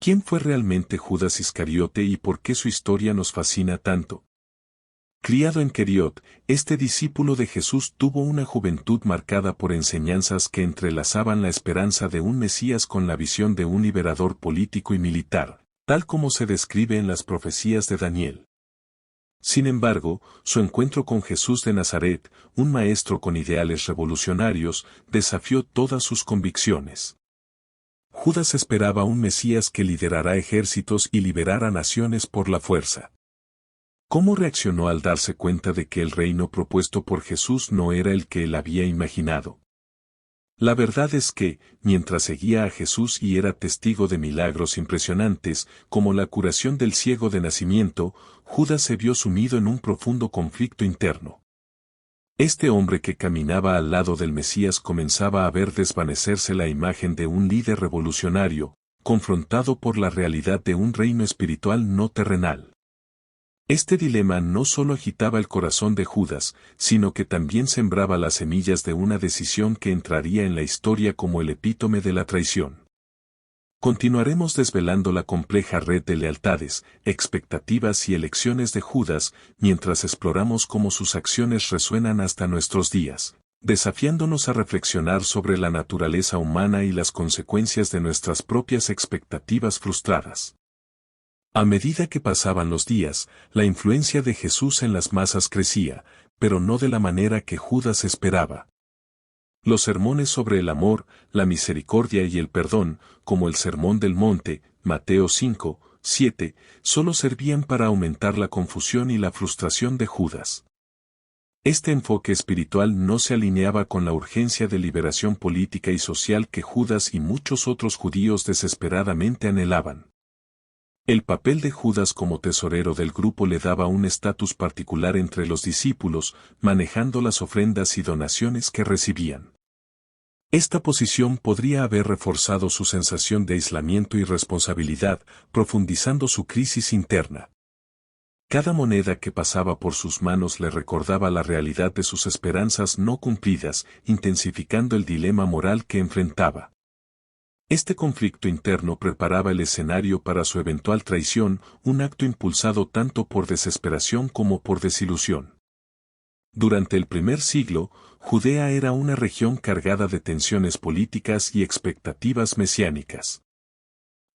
¿Quién fue realmente Judas Iscariote y por qué su historia nos fascina tanto? Criado en Queriot, este discípulo de Jesús tuvo una juventud marcada por enseñanzas que entrelazaban la esperanza de un Mesías con la visión de un liberador político y militar, tal como se describe en las profecías de Daniel. Sin embargo, su encuentro con Jesús de Nazaret, un maestro con ideales revolucionarios, desafió todas sus convicciones. Judas esperaba un Mesías que liderara ejércitos y liberara naciones por la fuerza. ¿Cómo reaccionó al darse cuenta de que el reino propuesto por Jesús no era el que él había imaginado? La verdad es que, mientras seguía a Jesús y era testigo de milagros impresionantes, como la curación del ciego de nacimiento, Judas se vio sumido en un profundo conflicto interno. Este hombre que caminaba al lado del Mesías comenzaba a ver desvanecerse la imagen de un líder revolucionario, confrontado por la realidad de un reino espiritual no terrenal. Este dilema no solo agitaba el corazón de Judas, sino que también sembraba las semillas de una decisión que entraría en la historia como el epítome de la traición. Continuaremos desvelando la compleja red de lealtades, expectativas y elecciones de Judas, mientras exploramos cómo sus acciones resuenan hasta nuestros días, desafiándonos a reflexionar sobre la naturaleza humana y las consecuencias de nuestras propias expectativas frustradas. A medida que pasaban los días, la influencia de Jesús en las masas crecía, pero no de la manera que Judas esperaba. Los sermones sobre el amor, la misericordia y el perdón, como el Sermón del Monte, Mateo 5, 7, solo servían para aumentar la confusión y la frustración de Judas. Este enfoque espiritual no se alineaba con la urgencia de liberación política y social que Judas y muchos otros judíos desesperadamente anhelaban. El papel de Judas como tesorero del grupo le daba un estatus particular entre los discípulos, manejando las ofrendas y donaciones que recibían. Esta posición podría haber reforzado su sensación de aislamiento y responsabilidad, profundizando su crisis interna. Cada moneda que pasaba por sus manos le recordaba la realidad de sus esperanzas no cumplidas, intensificando el dilema moral que enfrentaba. Este conflicto interno preparaba el escenario para su eventual traición, un acto impulsado tanto por desesperación como por desilusión. Durante el primer siglo, Judea era una región cargada de tensiones políticas y expectativas mesiánicas.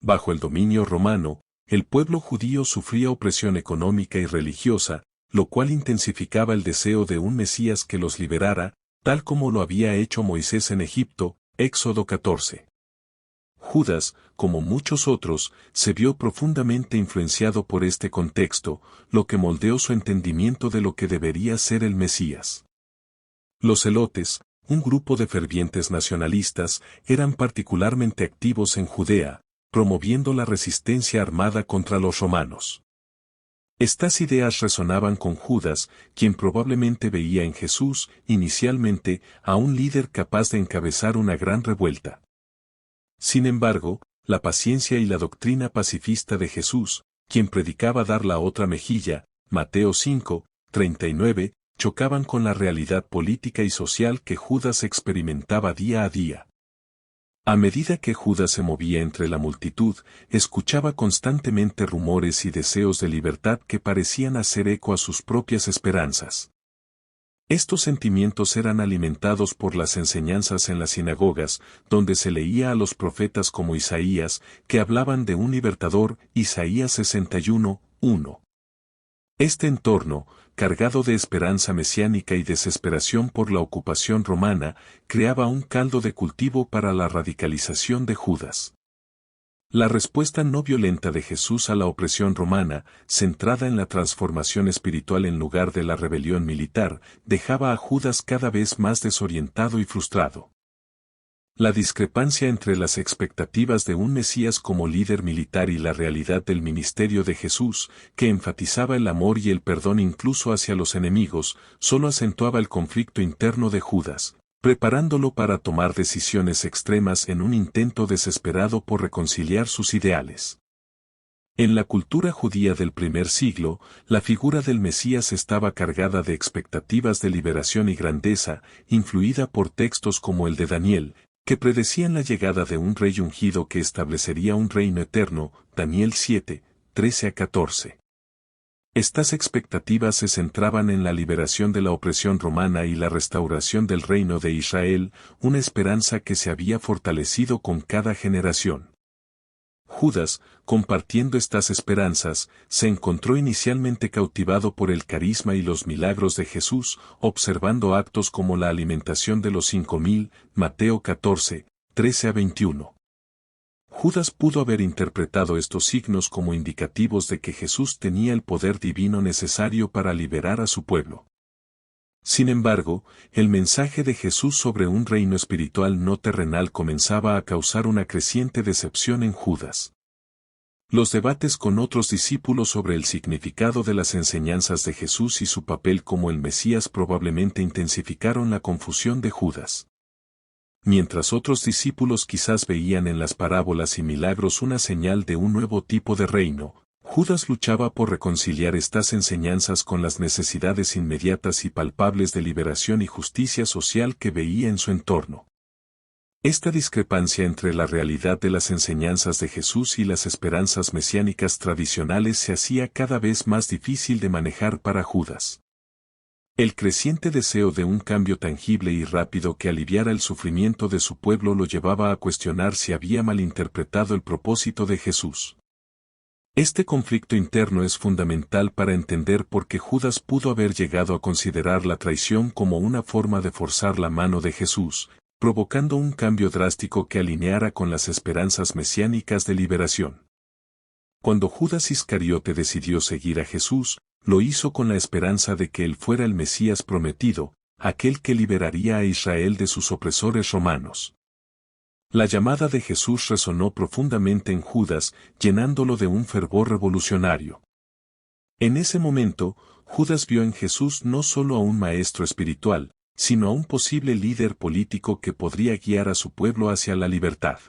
Bajo el dominio romano, el pueblo judío sufría opresión económica y religiosa, lo cual intensificaba el deseo de un Mesías que los liberara, tal como lo había hecho Moisés en Egipto, Éxodo 14. Judas, como muchos otros, se vio profundamente influenciado por este contexto, lo que moldeó su entendimiento de lo que debería ser el Mesías. Los celotes, un grupo de fervientes nacionalistas, eran particularmente activos en Judea, promoviendo la resistencia armada contra los romanos. Estas ideas resonaban con Judas, quien probablemente veía en Jesús, inicialmente, a un líder capaz de encabezar una gran revuelta. Sin embargo, la paciencia y la doctrina pacifista de Jesús, quien predicaba dar la otra mejilla, Mateo 5, 39, chocaban con la realidad política y social que Judas experimentaba día a día. A medida que Judas se movía entre la multitud, escuchaba constantemente rumores y deseos de libertad que parecían hacer eco a sus propias esperanzas. Estos sentimientos eran alimentados por las enseñanzas en las sinagogas, donde se leía a los profetas como Isaías, que hablaban de un libertador, Isaías 61, 1. Este entorno, cargado de esperanza mesiánica y desesperación por la ocupación romana, creaba un caldo de cultivo para la radicalización de Judas. La respuesta no violenta de Jesús a la opresión romana, centrada en la transformación espiritual en lugar de la rebelión militar, dejaba a Judas cada vez más desorientado y frustrado. La discrepancia entre las expectativas de un Mesías como líder militar y la realidad del ministerio de Jesús, que enfatizaba el amor y el perdón incluso hacia los enemigos, solo acentuaba el conflicto interno de Judas, preparándolo para tomar decisiones extremas en un intento desesperado por reconciliar sus ideales. En la cultura judía del primer siglo, la figura del Mesías estaba cargada de expectativas de liberación y grandeza, influida por textos como el de Daniel, que predecían la llegada de un rey ungido que establecería un reino eterno, Daniel 7, 13 a 14. Estas expectativas se centraban en la liberación de la opresión romana y la restauración del reino de Israel, una esperanza que se había fortalecido con cada generación. Judas, compartiendo estas esperanzas, se encontró inicialmente cautivado por el carisma y los milagros de Jesús, observando actos como la alimentación de los 5.000, Mateo 14, 13 a 21. Judas pudo haber interpretado estos signos como indicativos de que Jesús tenía el poder divino necesario para liberar a su pueblo. Sin embargo, el mensaje de Jesús sobre un reino espiritual no terrenal comenzaba a causar una creciente decepción en Judas. Los debates con otros discípulos sobre el significado de las enseñanzas de Jesús y su papel como el Mesías probablemente intensificaron la confusión de Judas. Mientras otros discípulos quizás veían en las parábolas y milagros una señal de un nuevo tipo de reino, Judas luchaba por reconciliar estas enseñanzas con las necesidades inmediatas y palpables de liberación y justicia social que veía en su entorno. Esta discrepancia entre la realidad de las enseñanzas de Jesús y las esperanzas mesiánicas tradicionales se hacía cada vez más difícil de manejar para Judas. El creciente deseo de un cambio tangible y rápido que aliviara el sufrimiento de su pueblo lo llevaba a cuestionar si había malinterpretado el propósito de Jesús. Este conflicto interno es fundamental para entender por qué Judas pudo haber llegado a considerar la traición como una forma de forzar la mano de Jesús, provocando un cambio drástico que alineara con las esperanzas mesiánicas de liberación. Cuando Judas Iscariote decidió seguir a Jesús, lo hizo con la esperanza de que él fuera el Mesías prometido, aquel que liberaría a Israel de sus opresores romanos. La llamada de Jesús resonó profundamente en Judas, llenándolo de un fervor revolucionario. En ese momento, Judas vio en Jesús no solo a un maestro espiritual, sino a un posible líder político que podría guiar a su pueblo hacia la libertad.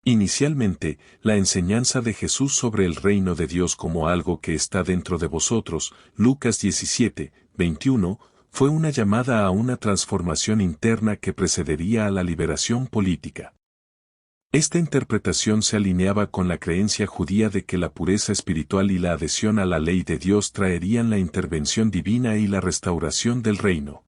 Inicialmente, la enseñanza de Jesús sobre el reino de Dios como algo que está dentro de vosotros, Lucas 17, 21, fue una llamada a una transformación interna que precedería a la liberación política. Esta interpretación se alineaba con la creencia judía de que la pureza espiritual y la adhesión a la ley de Dios traerían la intervención divina y la restauración del reino.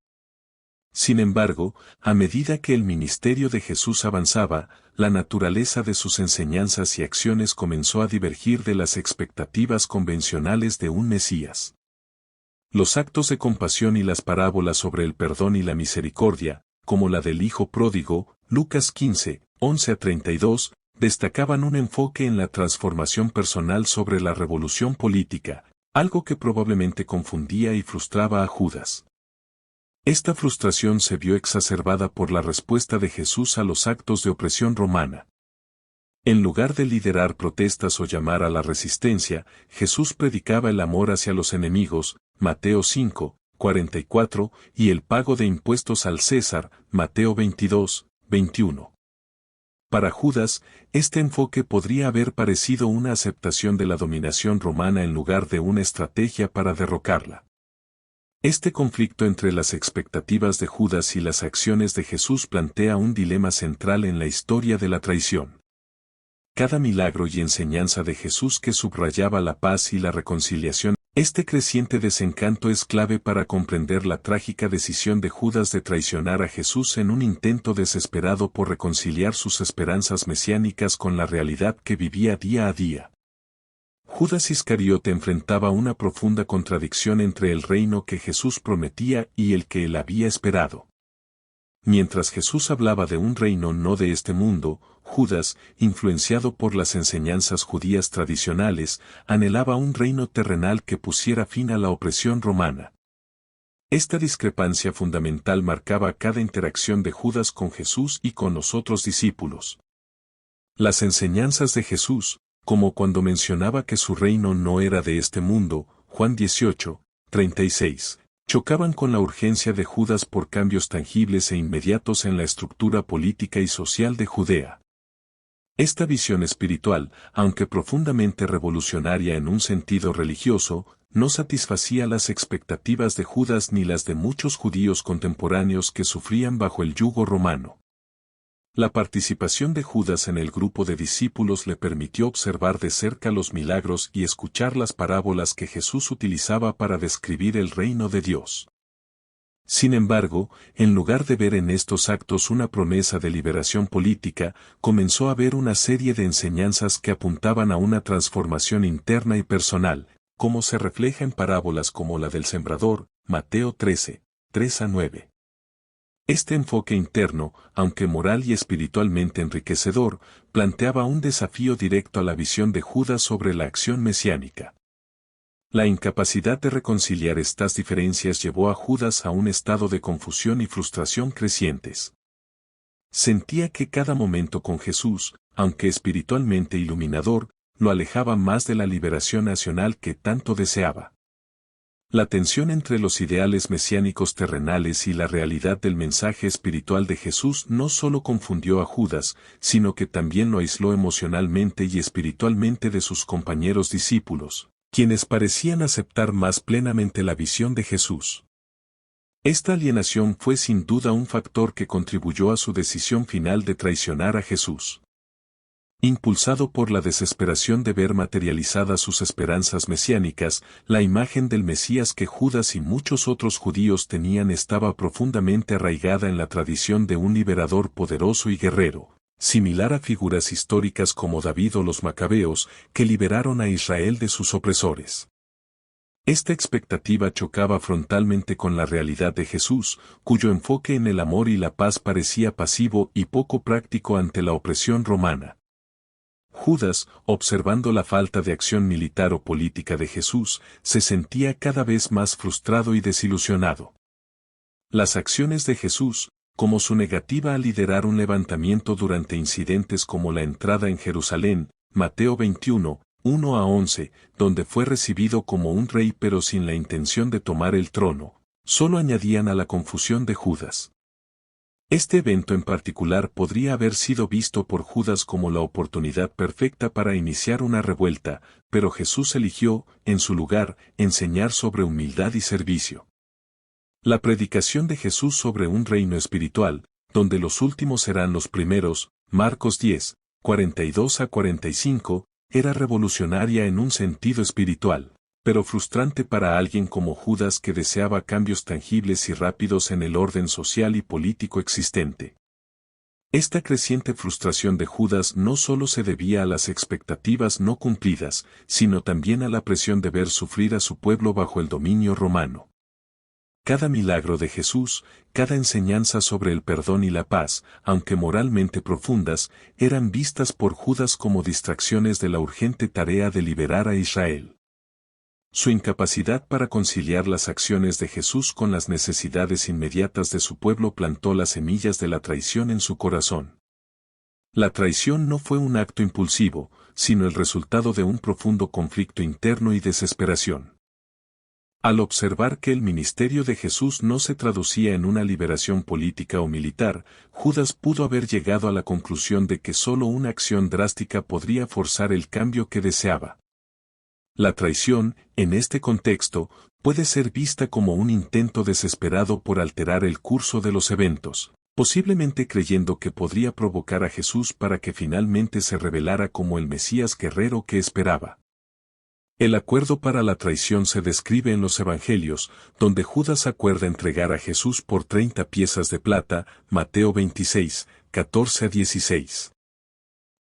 Sin embargo, a medida que el ministerio de Jesús avanzaba, la naturaleza de sus enseñanzas y acciones comenzó a divergir de las expectativas convencionales de un Mesías. Los actos de compasión y las parábolas sobre el perdón y la misericordia, como la del Hijo Pródigo, Lucas 15, 11 a 32, destacaban un enfoque en la transformación personal sobre la revolución política, algo que probablemente confundía y frustraba a Judas. Esta frustración se vio exacerbada por la respuesta de Jesús a los actos de opresión romana. En lugar de liderar protestas o llamar a la resistencia, Jesús predicaba el amor hacia los enemigos, Mateo 5, 44, y el pago de impuestos al César, Mateo 22, 21. Para Judas, este enfoque podría haber parecido una aceptación de la dominación romana en lugar de una estrategia para derrocarla. Este conflicto entre las expectativas de Judas y las acciones de Jesús plantea un dilema central en la historia de la traición. Cada milagro y enseñanza de Jesús que subrayaba la paz y la reconciliación, este creciente desencanto es clave para comprender la trágica decisión de Judas de traicionar a Jesús en un intento desesperado por reconciliar sus esperanzas mesiánicas con la realidad que vivía día a día. Judas Iscariote enfrentaba una profunda contradicción entre el reino que Jesús prometía y el que él había esperado. Mientras Jesús hablaba de un reino no de este mundo, Judas, influenciado por las enseñanzas judías tradicionales, anhelaba un reino terrenal que pusiera fin a la opresión romana. Esta discrepancia fundamental marcaba cada interacción de Judas con Jesús y con los otros discípulos. Las enseñanzas de Jesús, como cuando mencionaba que su reino no era de este mundo, Juan 18, 36, chocaban con la urgencia de Judas por cambios tangibles e inmediatos en la estructura política y social de Judea. Esta visión espiritual, aunque profundamente revolucionaria en un sentido religioso, no satisfacía las expectativas de Judas ni las de muchos judíos contemporáneos que sufrían bajo el yugo romano. La participación de Judas en el grupo de discípulos le permitió observar de cerca los milagros y escuchar las parábolas que Jesús utilizaba para describir el reino de Dios. Sin embargo, en lugar de ver en estos actos una promesa de liberación política, comenzó a ver una serie de enseñanzas que apuntaban a una transformación interna y personal, como se refleja en parábolas como la del sembrador, Mateo 13, 3-9. Este enfoque interno, aunque moral y espiritualmente enriquecedor, planteaba un desafío directo a la visión de Judas sobre la acción mesiánica. La incapacidad de reconciliar estas diferencias llevó a Judas a un estado de confusión y frustración crecientes. Sentía que cada momento con Jesús, aunque espiritualmente iluminador, lo alejaba más de la liberación nacional que tanto deseaba. La tensión entre los ideales mesiánicos terrenales y la realidad del mensaje espiritual de Jesús no solo confundió a Judas, sino que también lo aisló emocionalmente y espiritualmente de sus compañeros discípulos, quienes parecían aceptar más plenamente la visión de Jesús. Esta alienación fue sin duda un factor que contribuyó a su decisión final de traicionar a Jesús. Impulsado por la desesperación de ver materializadas sus esperanzas mesiánicas, la imagen del Mesías que Judas y muchos otros judíos tenían estaba profundamente arraigada en la tradición de un liberador poderoso y guerrero, similar a figuras históricas como David o los Macabeos, que liberaron a Israel de sus opresores. Esta expectativa chocaba frontalmente con la realidad de Jesús, cuyo enfoque en el amor y la paz parecía pasivo y poco práctico ante la opresión romana. Judas, observando la falta de acción militar o política de Jesús, se sentía cada vez más frustrado y desilusionado. Las acciones de Jesús, como su negativa a liderar un levantamiento durante incidentes como la entrada en Jerusalén, Mateo 21, 1-11, donde fue recibido como un rey pero sin la intención de tomar el trono, solo añadían a la confusión de Judas. Este evento en particular podría haber sido visto por Judas como la oportunidad perfecta para iniciar una revuelta, pero Jesús eligió, en su lugar, enseñar sobre humildad y servicio. La predicación de Jesús sobre un reino espiritual, donde los últimos serán los primeros, Marcos 10, 42-45, era revolucionaria en un sentido espiritual, pero frustrante para alguien como Judas que deseaba cambios tangibles y rápidos en el orden social y político existente. Esta creciente frustración de Judas no solo se debía a las expectativas no cumplidas, sino también a la presión de ver sufrir a su pueblo bajo el dominio romano. Cada milagro de Jesús, cada enseñanza sobre el perdón y la paz, aunque moralmente profundas, eran vistas por Judas como distracciones de la urgente tarea de liberar a Israel. Su incapacidad para conciliar las acciones de Jesús con las necesidades inmediatas de su pueblo plantó las semillas de la traición en su corazón. La traición no fue un acto impulsivo, sino el resultado de un profundo conflicto interno y desesperación. Al observar que el ministerio de Jesús no se traducía en una liberación política o militar, Judas pudo haber llegado a la conclusión de que solo una acción drástica podría forzar el cambio que deseaba. La traición, en este contexto, puede ser vista como un intento desesperado por alterar el curso de los eventos, posiblemente creyendo que podría provocar a Jesús para que finalmente se revelara como el Mesías guerrero que esperaba. El acuerdo para la traición se describe en los Evangelios, donde Judas acuerda entregar a Jesús por 30 piezas de plata, Mateo 26, 14-16.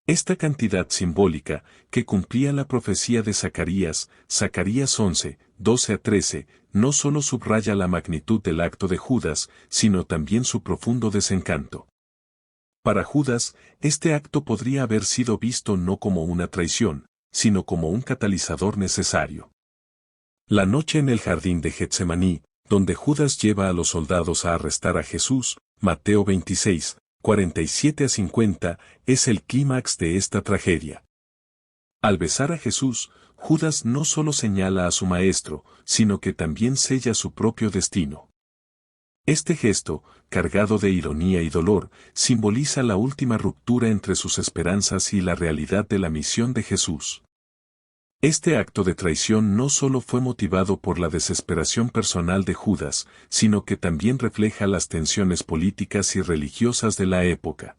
Esta cantidad simbólica, que cumplía la profecía de Zacarías, Zacarías 11, 12-13, no solo subraya la magnitud del acto de Judas, sino también su profundo desencanto. Para Judas, este acto podría haber sido visto no como una traición, sino como un catalizador necesario. La noche en el jardín de Getsemaní, donde Judas lleva a los soldados a arrestar a Jesús, Mateo 26, 47-50, es el clímax de esta tragedia. Al besar a Jesús, Judas no solo señala a su maestro, sino que también sella su propio destino. Este gesto, cargado de ironía y dolor, simboliza la última ruptura entre sus esperanzas y la realidad de la misión de Jesús. Este acto de traición no solo fue motivado por la desesperación personal de Judas, sino que también refleja las tensiones políticas y religiosas de la época.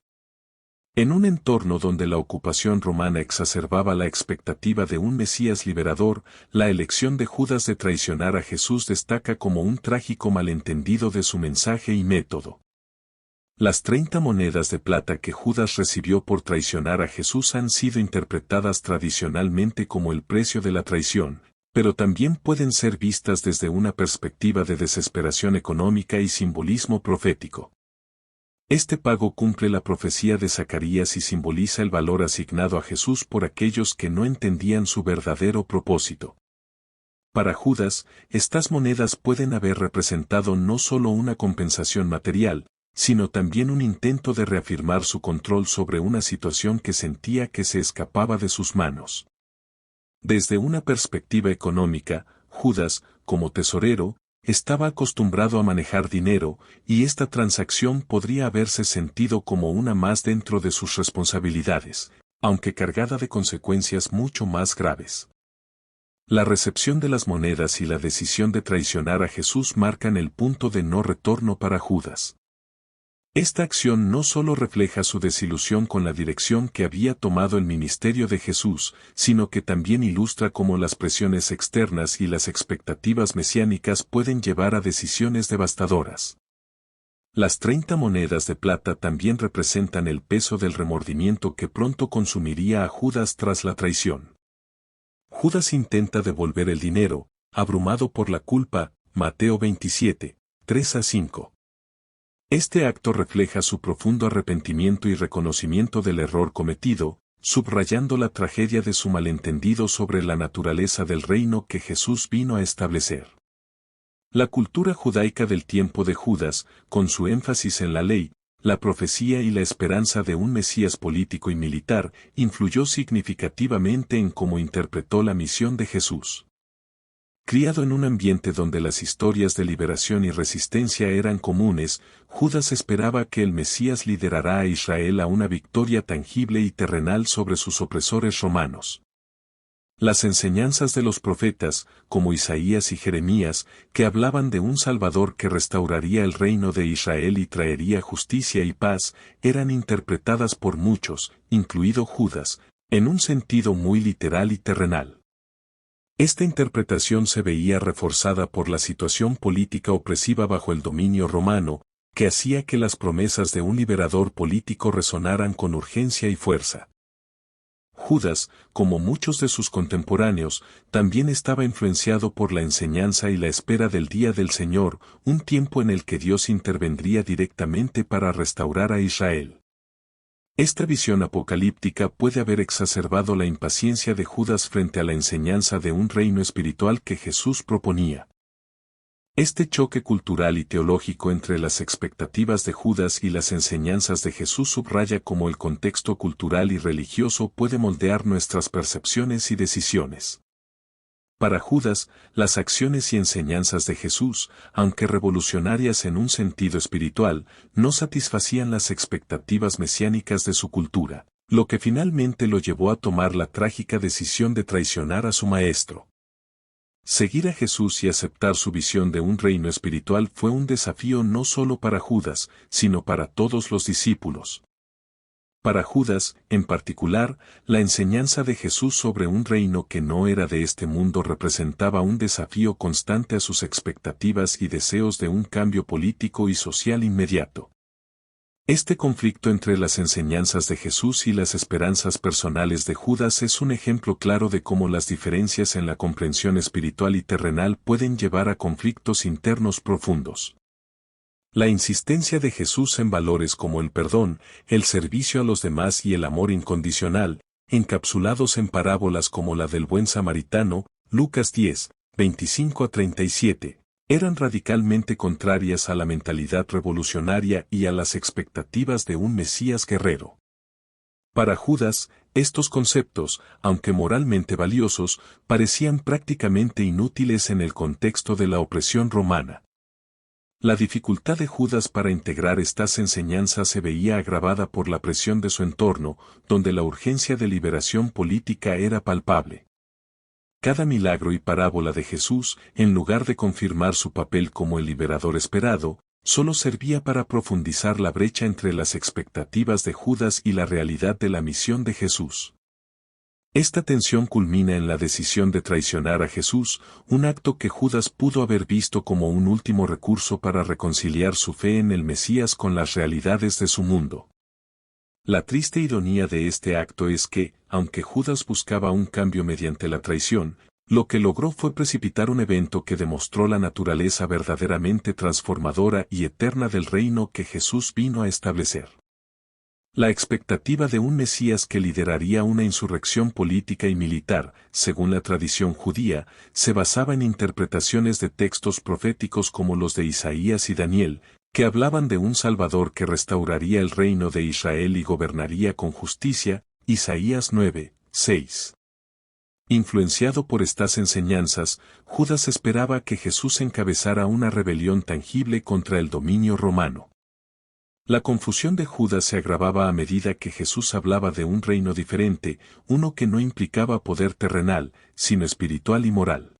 En un entorno donde la ocupación romana exacerbaba la expectativa de un Mesías liberador, la elección de Judas de traicionar a Jesús destaca como un trágico malentendido de su mensaje y método. Las 30 monedas de plata que Judas recibió por traicionar a Jesús han sido interpretadas tradicionalmente como el precio de la traición, pero también pueden ser vistas desde una perspectiva de desesperación económica y simbolismo profético. Este pago cumple la profecía de Zacarías y simboliza el valor asignado a Jesús por aquellos que no entendían su verdadero propósito. Para Judas, estas monedas pueden haber representado no solo una compensación material, sino también un intento de reafirmar su control sobre una situación que sentía que se escapaba de sus manos. Desde una perspectiva económica, Judas, como tesorero, estaba acostumbrado a manejar dinero, y esta transacción podría haberse sentido como una más dentro de sus responsabilidades, aunque cargada de consecuencias mucho más graves. La recepción de las monedas y la decisión de traicionar a Jesús marcan el punto de no retorno para Judas. Esta acción no solo refleja su desilusión con la dirección que había tomado el ministerio de Jesús, sino que también ilustra cómo las presiones externas y las expectativas mesiánicas pueden llevar a decisiones devastadoras. Las 30 monedas de plata también representan el peso del remordimiento que pronto consumiría a Judas tras la traición. Judas intenta devolver el dinero, abrumado por la culpa, Mateo 27, 3-5. Este acto refleja su profundo arrepentimiento y reconocimiento del error cometido, subrayando la tragedia de su malentendido sobre la naturaleza del reino que Jesús vino a establecer. La cultura judaica del tiempo de Judas, con su énfasis en la ley, la profecía y la esperanza de un Mesías político y militar, influyó significativamente en cómo interpretó la misión de Jesús. Criado en un ambiente donde las historias de liberación y resistencia eran comunes, Judas esperaba que el Mesías liderara a Israel a una victoria tangible y terrenal sobre sus opresores romanos. Las enseñanzas de los profetas, como Isaías y Jeremías, que hablaban de un Salvador que restauraría el reino de Israel y traería justicia y paz, eran interpretadas por muchos, incluido Judas, en un sentido muy literal y terrenal. Esta interpretación se veía reforzada por la situación política opresiva bajo el dominio romano, que hacía que las promesas de un liberador político resonaran con urgencia y fuerza. Judas, como muchos de sus contemporáneos, también estaba influenciado por la enseñanza y la espera del día del Señor, un tiempo en el que Dios intervendría directamente para restaurar a Israel. Esta visión apocalíptica puede haber exacerbado la impaciencia de Judas frente a la enseñanza de un reino espiritual que Jesús proponía. Este choque cultural y teológico entre las expectativas de Judas y las enseñanzas de Jesús subraya cómo el contexto cultural y religioso puede moldear nuestras percepciones y decisiones. Para Judas, las acciones y enseñanzas de Jesús, aunque revolucionarias en un sentido espiritual, no satisfacían las expectativas mesiánicas de su cultura, lo que finalmente lo llevó a tomar la trágica decisión de traicionar a su maestro. Seguir a Jesús y aceptar su visión de un reino espiritual fue un desafío no solo para Judas, sino para todos los discípulos. Para Judas, en particular, la enseñanza de Jesús sobre un reino que no era de este mundo representaba un desafío constante a sus expectativas y deseos de un cambio político y social inmediato. Este conflicto entre las enseñanzas de Jesús y las esperanzas personales de Judas es un ejemplo claro de cómo las diferencias en la comprensión espiritual y terrenal pueden llevar a conflictos internos profundos. La insistencia de Jesús en valores como el perdón, el servicio a los demás y el amor incondicional, encapsulados en parábolas como la del buen samaritano, Lucas 10, 25-37, eran radicalmente contrarias a la mentalidad revolucionaria y a las expectativas de un Mesías guerrero. Para Judas, estos conceptos, aunque moralmente valiosos, parecían prácticamente inútiles en el contexto de la opresión romana. La dificultad de Judas para integrar estas enseñanzas se veía agravada por la presión de su entorno, donde la urgencia de liberación política era palpable. Cada milagro y parábola de Jesús, en lugar de confirmar su papel como el liberador esperado, solo servía para profundizar la brecha entre las expectativas de Judas y la realidad de la misión de Jesús. Esta tensión culmina en la decisión de traicionar a Jesús, un acto que Judas pudo haber visto como un último recurso para reconciliar su fe en el Mesías con las realidades de su mundo. La triste ironía de este acto es que, aunque Judas buscaba un cambio mediante la traición, lo que logró fue precipitar un evento que demostró la naturaleza verdaderamente transformadora y eterna del reino que Jesús vino a establecer. La expectativa de un Mesías que lideraría una insurrección política y militar, según la tradición judía, se basaba en interpretaciones de textos proféticos como los de Isaías y Daniel, que hablaban de un Salvador que restauraría el reino de Israel y gobernaría con justicia, Isaías 9, 6. Influenciado por estas enseñanzas, Judas esperaba que Jesús encabezara una rebelión tangible contra el dominio romano. La confusión de Judas se agravaba a medida que Jesús hablaba de un reino diferente, uno que no implicaba poder terrenal, sino espiritual y moral.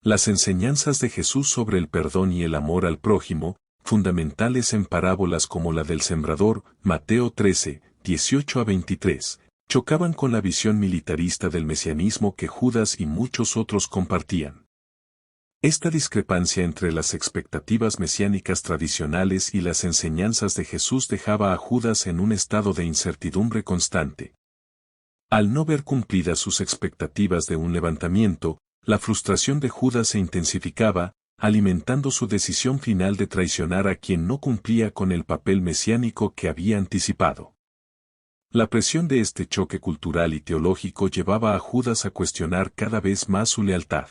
Las enseñanzas de Jesús sobre el perdón y el amor al prójimo, fundamentales en parábolas como la del sembrador, Mateo 13, 18 a 23, chocaban con la visión militarista del mesianismo que Judas y muchos otros compartían. Esta discrepancia entre las expectativas mesiánicas tradicionales y las enseñanzas de Jesús dejaba a Judas en un estado de incertidumbre constante. Al no ver cumplidas sus expectativas de un levantamiento, la frustración de Judas se intensificaba, alimentando su decisión final de traicionar a quien no cumplía con el papel mesiánico que había anticipado. La presión de este choque cultural y teológico llevaba a Judas a cuestionar cada vez más su lealtad.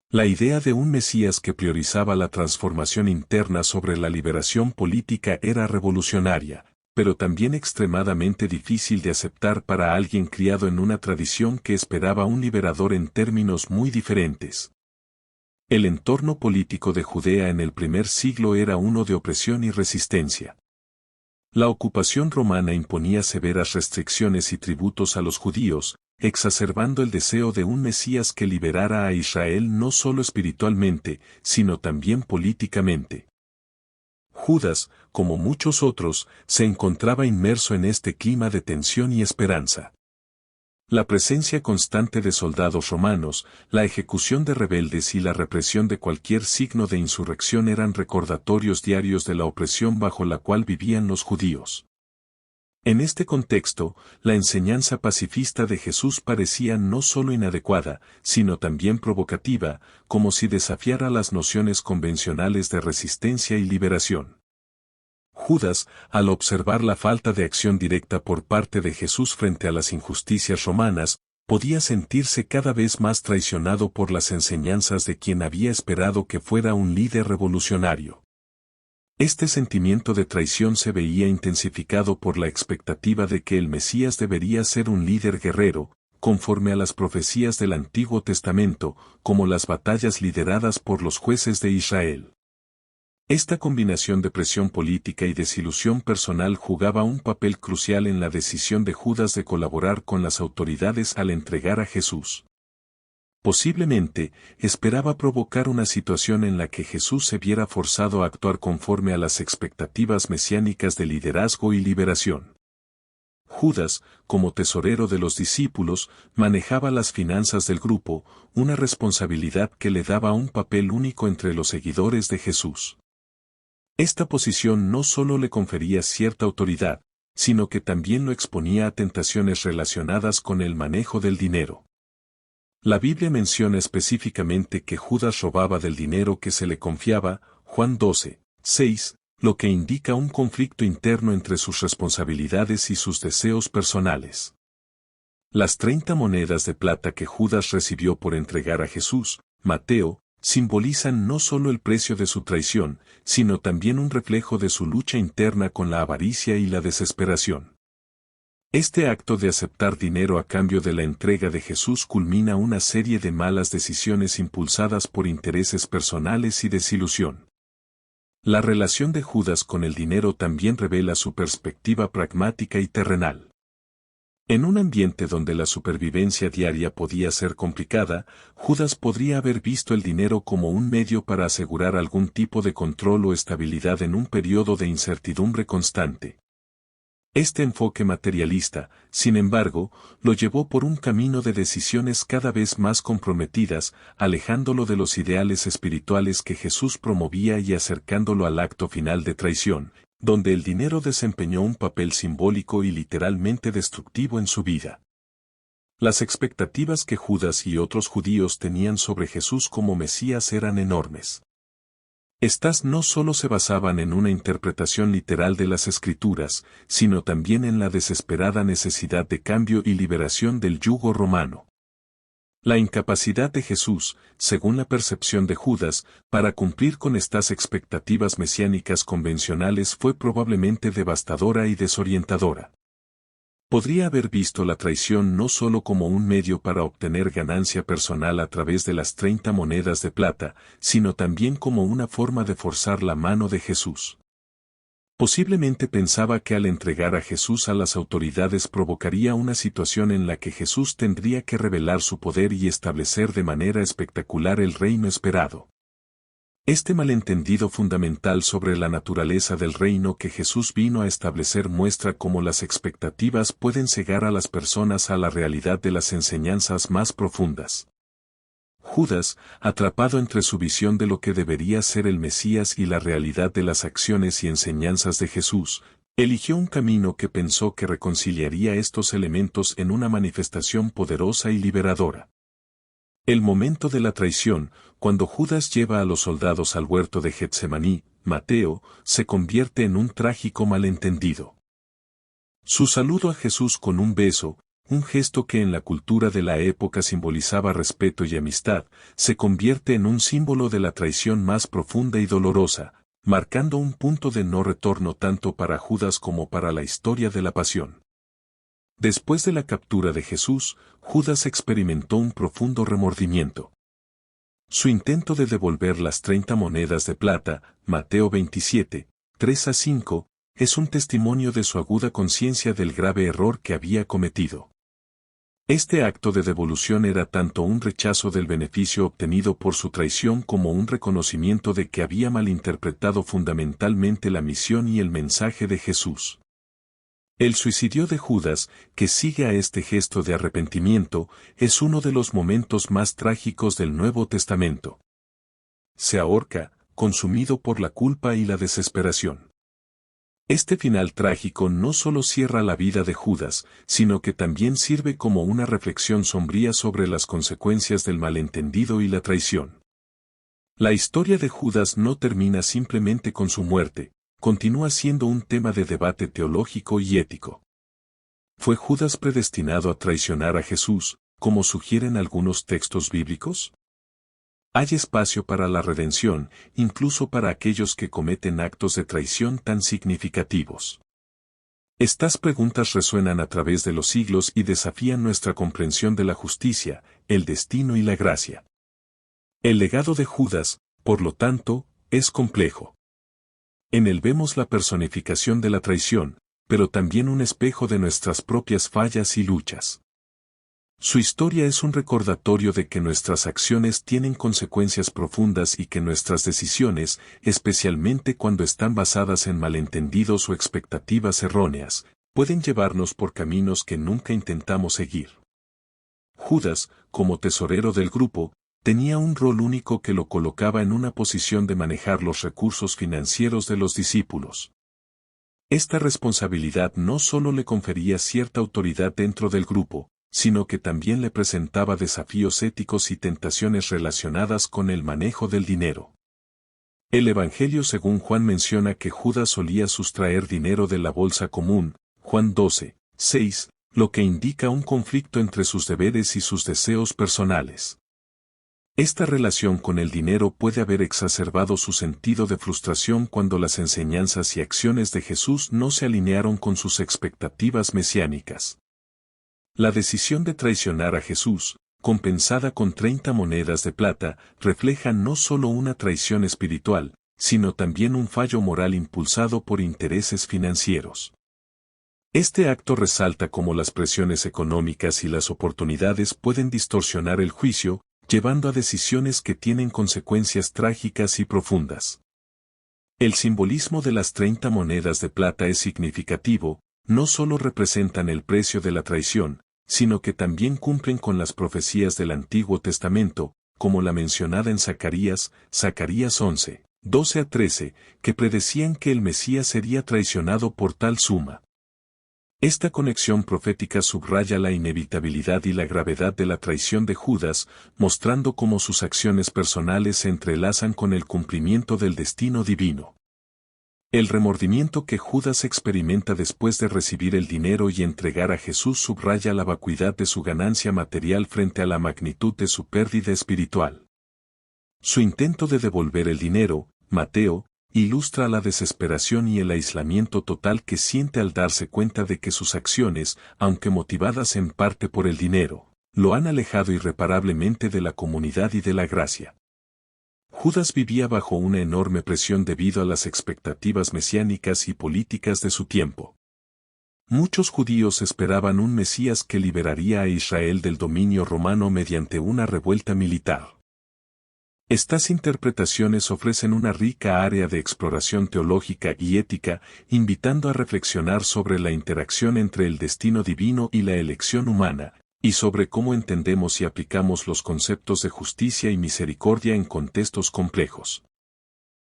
La idea de un Mesías que priorizaba la transformación interna sobre la liberación política era revolucionaria, pero también extremadamente difícil de aceptar para alguien criado en una tradición que esperaba un liberador en términos muy diferentes. El entorno político de Judea en el primer siglo era uno de opresión y resistencia. La ocupación romana imponía severas restricciones y tributos a los judíos, exacerbando el deseo de un Mesías que liberara a Israel no solo espiritualmente, sino también políticamente. Judas, como muchos otros, se encontraba inmerso en este clima de tensión y esperanza. La presencia constante de soldados romanos, la ejecución de rebeldes y la represión de cualquier signo de insurrección eran recordatorios diarios de la opresión bajo la cual vivían los judíos. En este contexto, la enseñanza pacifista de Jesús parecía no solo inadecuada, sino también provocativa, como si desafiara las nociones convencionales de resistencia y liberación. Judas, al observar la falta de acción directa por parte de Jesús frente a las injusticias romanas, podía sentirse cada vez más traicionado por las enseñanzas de quien había esperado que fuera un líder revolucionario. Este sentimiento de traición se veía intensificado por la expectativa de que el Mesías debería ser un líder guerrero, conforme a las profecías del Antiguo Testamento, como las batallas lideradas por los jueces de Israel. Esta combinación de presión política y desilusión personal jugaba un papel crucial en la decisión de Judas de colaborar con las autoridades al entregar a Jesús. Posiblemente, esperaba provocar una situación en la que Jesús se viera forzado a actuar conforme a las expectativas mesiánicas de liderazgo y liberación. Judas, como tesorero de los discípulos, manejaba las finanzas del grupo, una responsabilidad que le daba un papel único entre los seguidores de Jesús. Esta posición no solo le confería cierta autoridad, sino que también lo exponía a tentaciones relacionadas con el manejo del dinero. La Biblia menciona específicamente que Judas robaba del dinero que se le confiaba, Juan 12, 6, lo que indica un conflicto interno entre sus responsabilidades y sus deseos personales. Las 30 monedas de plata que Judas recibió por entregar a Jesús, Mateo, simbolizan no solo el precio de su traición, sino también un reflejo de su lucha interna con la avaricia y la desesperación. Este acto de aceptar dinero a cambio de la entrega de Jesús culmina una serie de malas decisiones impulsadas por intereses personales y desilusión. La relación de Judas con el dinero también revela su perspectiva pragmática y terrenal. En un ambiente donde la supervivencia diaria podía ser complicada, Judas podría haber visto el dinero como un medio para asegurar algún tipo de control o estabilidad en un periodo de incertidumbre constante. Este enfoque materialista, sin embargo, lo llevó por un camino de decisiones cada vez más comprometidas, alejándolo de los ideales espirituales que Jesús promovía y acercándolo al acto final de traición, donde el dinero desempeñó un papel simbólico y literalmente destructivo en su vida. Las expectativas que Judas y otros judíos tenían sobre Jesús como Mesías eran enormes. Estas no solo se basaban en una interpretación literal de las Escrituras, sino también en la desesperada necesidad de cambio y liberación del yugo romano. La incapacidad de Jesús, según la percepción de Judas, para cumplir con estas expectativas mesiánicas convencionales fue probablemente devastadora y desorientadora. Podría haber visto la traición no solo como un medio para obtener ganancia personal a través de las 30 monedas de plata, sino también como una forma de forzar la mano de Jesús. Posiblemente pensaba que al entregar a Jesús a las autoridades provocaría una situación en la que Jesús tendría que revelar su poder y establecer de manera espectacular el reino esperado. Este malentendido fundamental sobre la naturaleza del reino que Jesús vino a establecer muestra cómo las expectativas pueden cegar a las personas a la realidad de las enseñanzas más profundas. Judas, atrapado entre su visión de lo que debería ser el Mesías y la realidad de las acciones y enseñanzas de Jesús, eligió un camino que pensó que reconciliaría estos elementos en una manifestación poderosa y liberadora. El momento de la traición, cuando Judas lleva a los soldados al huerto de Getsemaní, Mateo, se convierte en un trágico malentendido. Su saludo a Jesús con un beso, un gesto que en la cultura de la época simbolizaba respeto y amistad, se convierte en un símbolo de la traición más profunda y dolorosa, marcando un punto de no retorno tanto para Judas como para la historia de la pasión. Después de la captura de Jesús, Judas experimentó un profundo remordimiento. Su intento de devolver las 30 monedas de plata, Mateo 27, 3-5, es un testimonio de su aguda conciencia del grave error que había cometido. Este acto de devolución era tanto un rechazo del beneficio obtenido por su traición como un reconocimiento de que había malinterpretado fundamentalmente la misión y el mensaje de Jesús. El suicidio de Judas, que sigue a este gesto de arrepentimiento, es uno de los momentos más trágicos del Nuevo Testamento. Se ahorca, consumido por la culpa y la desesperación. Este final trágico no solo cierra la vida de Judas, sino que también sirve como una reflexión sombría sobre las consecuencias del malentendido y la traición. La historia de Judas no termina simplemente con su muerte, continúa siendo un tema de debate teológico y ético. ¿Fue Judas predestinado a traicionar a Jesús, como sugieren algunos textos bíblicos? Hay espacio para la redención, incluso para aquellos que cometen actos de traición tan significativos. Estas preguntas resuenan a través de los siglos y desafían nuestra comprensión de la justicia, el destino y la gracia. El legado de Judas, por lo tanto, es complejo. En él vemos la personificación de la traición, pero también un espejo de nuestras propias fallas y luchas. Su historia es un recordatorio de que nuestras acciones tienen consecuencias profundas y que nuestras decisiones, especialmente cuando están basadas en malentendidos o expectativas erróneas, pueden llevarnos por caminos que nunca intentamos seguir. Judas, como tesorero del grupo, tenía un rol único que lo colocaba en una posición de manejar los recursos financieros de los discípulos. Esta responsabilidad no solo le confería cierta autoridad dentro del grupo, sino que también le presentaba desafíos éticos y tentaciones relacionadas con el manejo del dinero. El Evangelio según Juan menciona que Judas solía sustraer dinero de la bolsa común, Juan 12, 6, lo que indica un conflicto entre sus deberes y sus deseos personales. Esta relación con el dinero puede haber exacerbado su sentido de frustración cuando las enseñanzas y acciones de Jesús no se alinearon con sus expectativas mesiánicas. La decisión de traicionar a Jesús, compensada con 30 monedas de plata, refleja no solo una traición espiritual, sino también un fallo moral impulsado por intereses financieros. Este acto resalta cómo las presiones económicas y las oportunidades pueden distorsionar el juicio, llevando a decisiones que tienen consecuencias trágicas y profundas. El simbolismo de las 30 monedas de plata es significativo, no solo representan el precio de la traición, sino que también cumplen con las profecías del Antiguo Testamento, como la mencionada en Zacarías 11, 12 a 13, que predecían que el Mesías sería traicionado por tal suma. Esta conexión profética subraya la inevitabilidad y la gravedad de la traición de Judas, mostrando cómo sus acciones personales se entrelazan con el cumplimiento del destino divino. El remordimiento que Judas experimenta después de recibir el dinero y entregar a Jesús subraya la vacuidad de su ganancia material frente a la magnitud de su pérdida espiritual. Su intento de devolver el dinero, Mateo, ilustra la desesperación y el aislamiento total que siente al darse cuenta de que sus acciones, aunque motivadas en parte por el dinero, lo han alejado irreparablemente de la comunidad y de la gracia. Judas vivía bajo una enorme presión debido a las expectativas mesiánicas y políticas de su tiempo. Muchos judíos esperaban un Mesías que liberaría a Israel del dominio romano mediante una revuelta militar. Estas interpretaciones ofrecen una rica área de exploración teológica y ética, invitando a reflexionar sobre la interacción entre el destino divino y la elección humana, y sobre cómo entendemos y aplicamos los conceptos de justicia y misericordia en contextos complejos.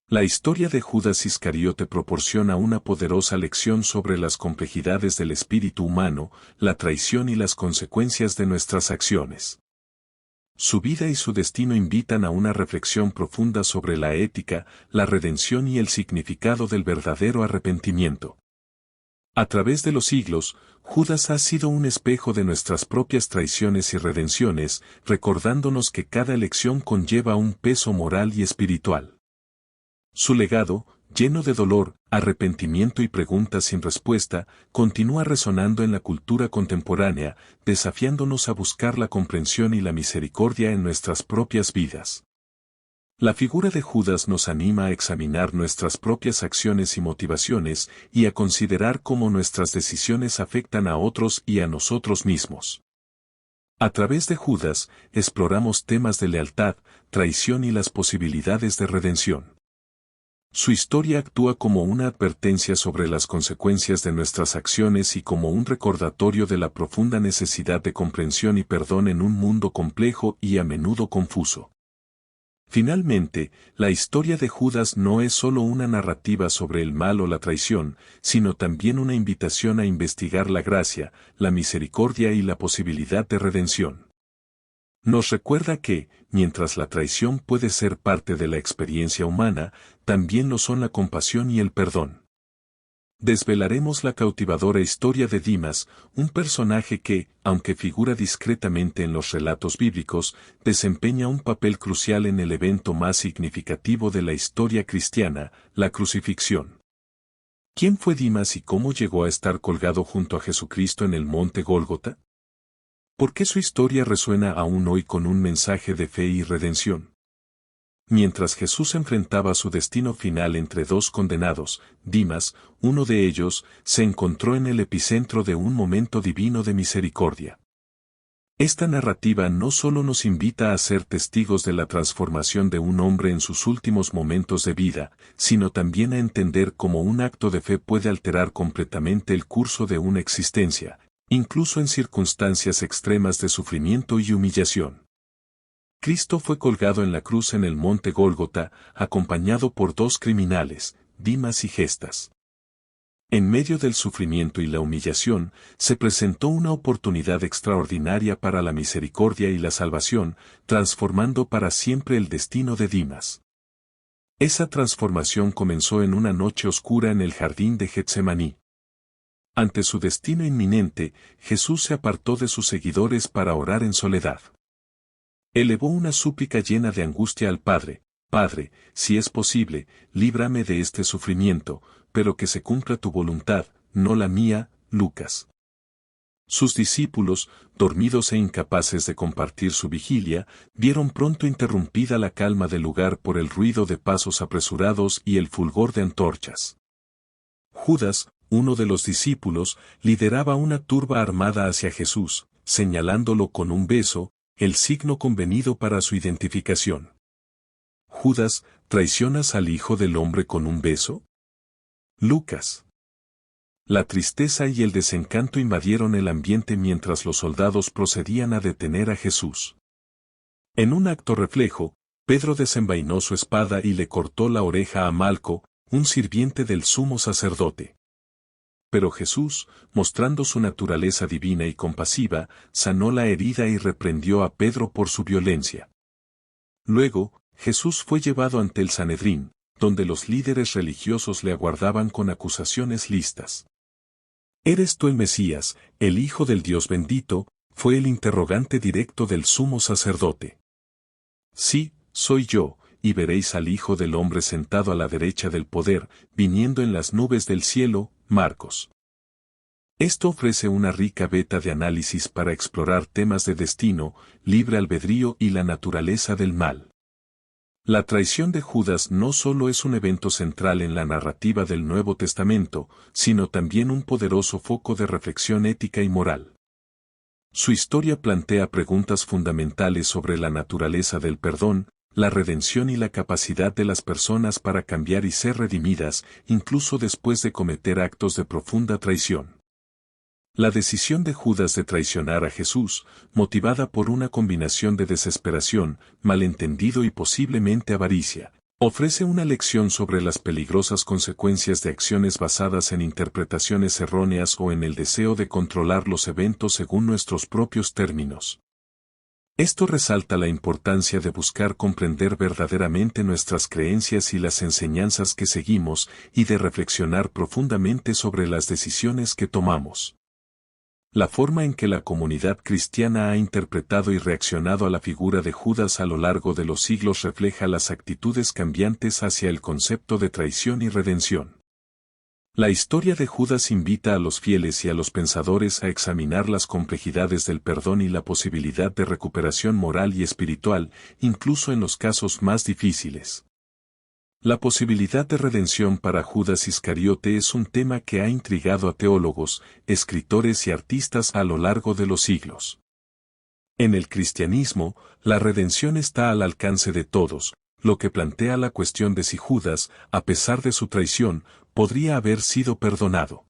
La historia de Judas Iscariote proporciona una poderosa lección sobre las complejidades del espíritu humano, la traición y las consecuencias de nuestras acciones. Su vida y su destino invitan a una reflexión profunda sobre la ética, la redención y el significado del verdadero arrepentimiento. A través de los siglos, Judas ha sido un espejo de nuestras propias traiciones y redenciones, recordándonos que cada elección conlleva un peso moral y espiritual. Su legado, lleno de dolor, arrepentimiento y preguntas sin respuesta, continúa resonando en la cultura contemporánea, desafiándonos a buscar la comprensión y la misericordia en nuestras propias vidas. La figura de Judas nos anima a examinar nuestras propias acciones y motivaciones y a considerar cómo nuestras decisiones afectan a otros y a nosotros mismos. A través de Judas, exploramos temas de lealtad, traición y las posibilidades de redención. Su historia actúa como una advertencia sobre las consecuencias de nuestras acciones y como un recordatorio de la profunda necesidad de comprensión y perdón en un mundo complejo y a menudo confuso. Finalmente, la historia de Judas no es solo una narrativa sobre el mal o la traición, sino también una invitación a investigar la gracia, la misericordia y la posibilidad de redención. Nos recuerda que, mientras la traición puede ser parte de la experiencia humana, también lo son la compasión y el perdón. Desvelaremos la cautivadora historia de Dimas, un personaje que, aunque figura discretamente en los relatos bíblicos, desempeña un papel crucial en el evento más significativo de la historia cristiana, la crucifixión. ¿Quién fue Dimas y cómo llegó a estar colgado junto a Jesucristo en el monte Gólgota? ¿Por qué su historia resuena aún hoy con un mensaje de fe y redención? Mientras Jesús enfrentaba su destino final entre dos condenados, Dimas, uno de ellos, se encontró en el epicentro de un momento divino de misericordia. Esta narrativa no solo nos invita a ser testigos de la transformación de un hombre en sus últimos momentos de vida, sino también a entender cómo un acto de fe puede alterar completamente el curso de una existencia, incluso en circunstancias extremas de sufrimiento y humillación. Cristo fue colgado en la cruz en el monte Gólgota, acompañado por dos criminales, Dimas y Gestas. En medio del sufrimiento y la humillación, se presentó una oportunidad extraordinaria para la misericordia y la salvación, transformando para siempre el destino de Dimas. Esa transformación comenzó en una noche oscura en el jardín de Getsemaní. Ante su destino inminente, Jesús se apartó de sus seguidores para orar en soledad. Elevó una súplica llena de angustia al Padre: Padre, si es posible, líbrame de este sufrimiento, pero que se cumpla tu voluntad, no la mía. Lucas. Sus discípulos, dormidos e incapaces de compartir su vigilia, vieron pronto interrumpida la calma del lugar por el ruido de pasos apresurados y el fulgor de antorchas. Judas, uno de los discípulos, lideraba una turba armada hacia Jesús, señalándolo con un beso, el signo convenido para su identificación. Judas, ¿traicionas al Hijo del Hombre con un beso? Lucas. La tristeza y el desencanto invadieron el ambiente mientras los soldados procedían a detener a Jesús. En un acto reflejo, Pedro desenvainó su espada y le cortó la oreja a Malco, un sirviente del sumo sacerdote. Pero Jesús, mostrando su naturaleza divina y compasiva, sanó la herida y reprendió a Pedro por su violencia. Luego, Jesús fue llevado ante el Sanedrín, donde los líderes religiosos le aguardaban con acusaciones listas. ¿Eres tú el Mesías, el Hijo del Dios bendito?, fue el interrogante directo del sumo sacerdote. Sí, soy yo, y veréis al Hijo del Hombre sentado a la derecha del poder, viniendo en las nubes del cielo. Marcos. Esto ofrece una rica veta de análisis para explorar temas de destino, libre albedrío y la naturaleza del mal. La traición de Judas no solo es un evento central en la narrativa del Nuevo Testamento, sino también un poderoso foco de reflexión ética y moral. Su historia plantea preguntas fundamentales sobre la naturaleza del perdón, la redención y la capacidad de las personas para cambiar y ser redimidas, incluso después de cometer actos de profunda traición. La decisión de Judas de traicionar a Jesús, motivada por una combinación de desesperación, malentendido y posiblemente avaricia, ofrece una lección sobre las peligrosas consecuencias de acciones basadas en interpretaciones erróneas o en el deseo de controlar los eventos según nuestros propios términos. Esto resalta la importancia de buscar comprender verdaderamente nuestras creencias y las enseñanzas que seguimos, y de reflexionar profundamente sobre las decisiones que tomamos. La forma en que la comunidad cristiana ha interpretado y reaccionado a la figura de Judas a lo largo de los siglos refleja las actitudes cambiantes hacia el concepto de traición y redención. La historia de Judas invita a los fieles y a los pensadores a examinar las complejidades del perdón y la posibilidad de recuperación moral y espiritual, incluso en los casos más difíciles. La posibilidad de redención para Judas Iscariote es un tema que ha intrigado a teólogos, escritores y artistas a lo largo de los siglos. En el cristianismo, la redención está al alcance de todos, lo que plantea la cuestión de si Judas, a pesar de su traición, podría haber sido perdonado.